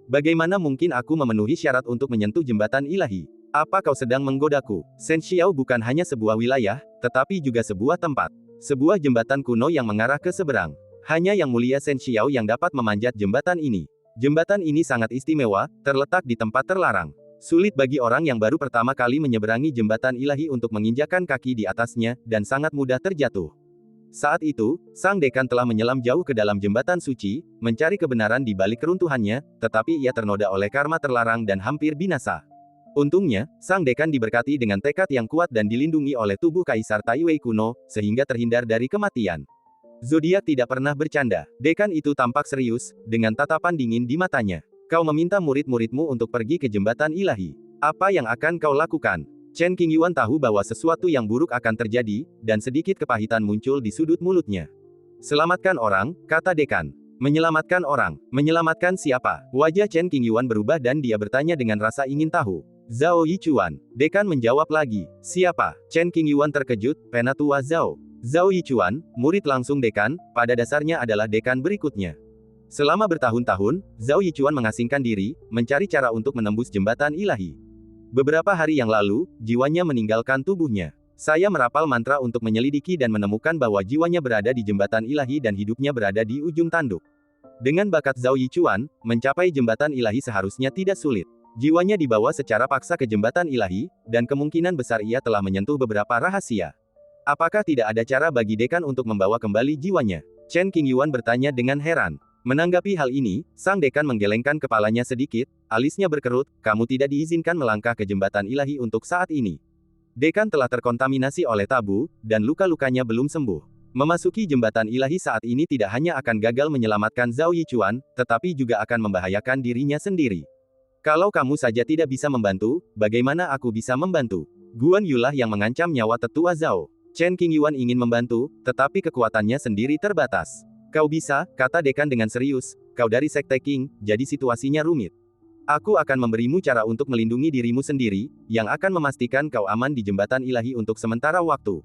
Bagaimana mungkin aku memenuhi syarat untuk menyentuh jembatan ilahi? Apa kau sedang menggodaku? Shen Xiao bukan hanya sebuah wilayah, tetapi juga sebuah tempat. Sebuah jembatan kuno yang mengarah ke seberang. Hanya yang mulia Shen Xiao yang dapat memanjat jembatan ini. Jembatan ini sangat istimewa, terletak di tempat terlarang. Sulit bagi orang yang baru pertama kali menyeberangi jembatan ilahi untuk menginjakan kaki di atasnya, dan sangat mudah terjatuh. Saat itu, sang dekan telah menyelam jauh ke dalam jembatan suci, mencari kebenaran di balik keruntuhannya, tetapi ia ternoda oleh karma terlarang dan hampir binasa. Untungnya, sang dekan diberkati dengan tekad yang kuat dan dilindungi oleh tubuh Kaisar Taiwei kuno, sehingga terhindar dari kematian. Zodiak tidak pernah bercanda. Dekan itu tampak serius, dengan tatapan dingin di matanya. Kau meminta murid-muridmu untuk pergi ke jembatan ilahi. Apa yang akan kau lakukan? Chen Qingyuan tahu bahwa sesuatu yang buruk akan terjadi, dan sedikit kepahitan muncul di sudut mulutnya. Selamatkan orang, kata dekan. Menyelamatkan orang. Menyelamatkan siapa? Wajah Chen Qingyuan berubah dan dia bertanya dengan rasa ingin tahu. Zhao Yichuan. Dekan menjawab lagi. Siapa? Chen Qingyuan terkejut, Penatua Zhao. Zhao Yichuan, murid langsung dekan, pada dasarnya adalah dekan berikutnya. Selama bertahun-tahun, Zhao Yichuan mengasingkan diri, mencari cara untuk menembus jembatan ilahi. Beberapa hari yang lalu, jiwanya meninggalkan tubuhnya. Saya merapal mantra untuk menyelidiki dan menemukan bahwa jiwanya berada di jembatan ilahi dan hidupnya berada di ujung tanduk. Dengan bakat Zhao Yichuan, mencapai jembatan ilahi seharusnya tidak sulit. Jiwanya dibawa secara paksa ke jembatan ilahi, dan kemungkinan besar ia telah menyentuh beberapa rahasia. Apakah tidak ada cara bagi dekan untuk membawa kembali jiwanya? Chen Qingyuan bertanya dengan heran. Menanggapi hal ini, sang dekan menggelengkan kepalanya sedikit, alisnya berkerut, kamu tidak diizinkan melangkah ke jembatan ilahi untuk saat ini. Dekan telah terkontaminasi oleh tabu, dan luka-lukanya belum sembuh. Memasuki jembatan ilahi saat ini tidak hanya akan gagal menyelamatkan Zhao Yichuan, tetapi juga akan membahayakan dirinya sendiri. Kalau kamu saja tidak bisa membantu, bagaimana aku bisa membantu? Guan Yulah yang mengancam nyawa tetua Zhao. Chen Qingyuan ingin membantu, tetapi kekuatannya sendiri terbatas. Kau bisa, kata dekan dengan serius, kau dari Sekte Qing, jadi situasinya rumit. Aku akan memberimu cara untuk melindungi dirimu sendiri, yang akan memastikan kau aman di jembatan ilahi untuk sementara waktu.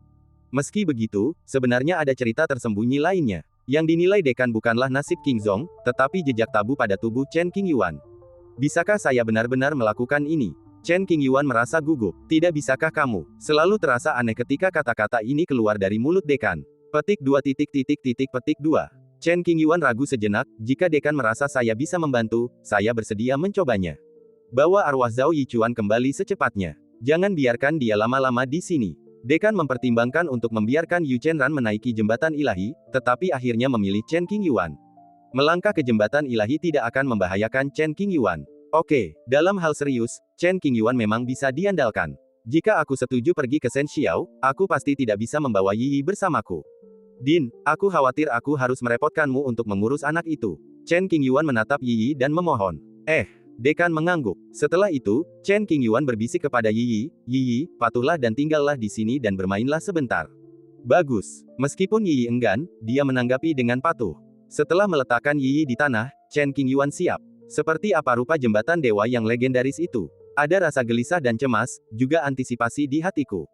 Meski begitu, sebenarnya ada cerita tersembunyi lainnya. Yang dinilai dekan bukanlah nasib King Zong, tetapi jejak tabu pada tubuh Chen Qingyuan. Bisakah saya benar-benar melakukan ini? Chen Qingyuan merasa gugup. Tidak bisakah kamu? Selalu terasa aneh ketika kata-kata ini keluar dari mulut dekan. Petik 2. Petik 2. Chen Qingyuan ragu sejenak, jika dekan merasa saya bisa membantu, saya bersedia mencobanya. Bawa arwah Zhao Yichuan kembali secepatnya. Jangan biarkan dia lama-lama di sini. Dekan mempertimbangkan untuk membiarkan Yu Chenran menaiki jembatan ilahi, tetapi akhirnya memilih Chen Qingyuan. Melangkah ke jembatan ilahi tidak akan membahayakan Chen Qingyuan. Oke, dalam hal serius, Chen Qingyuan memang bisa diandalkan. Jika aku setuju pergi ke Shen Xiao, aku pasti tidak bisa membawa Yi Yi bersamaku. Din, aku khawatir aku harus merepotkanmu untuk mengurus anak itu. Chen Qingyuan menatap Yi Yi dan memohon. Dekan mengangguk. Setelah itu, Chen Qingyuan berbisik kepada Yi Yi, patuhlah dan tinggallah di sini dan bermainlah sebentar. Bagus. Meskipun Yi Yi enggan, dia menanggapi dengan patuh. Setelah meletakkan Yi Yi di tanah, Chen Qingyuan siap. Seperti apa rupa jembatan dewa yang legendaris itu? Ada rasa gelisah dan cemas, juga antisipasi di hatiku.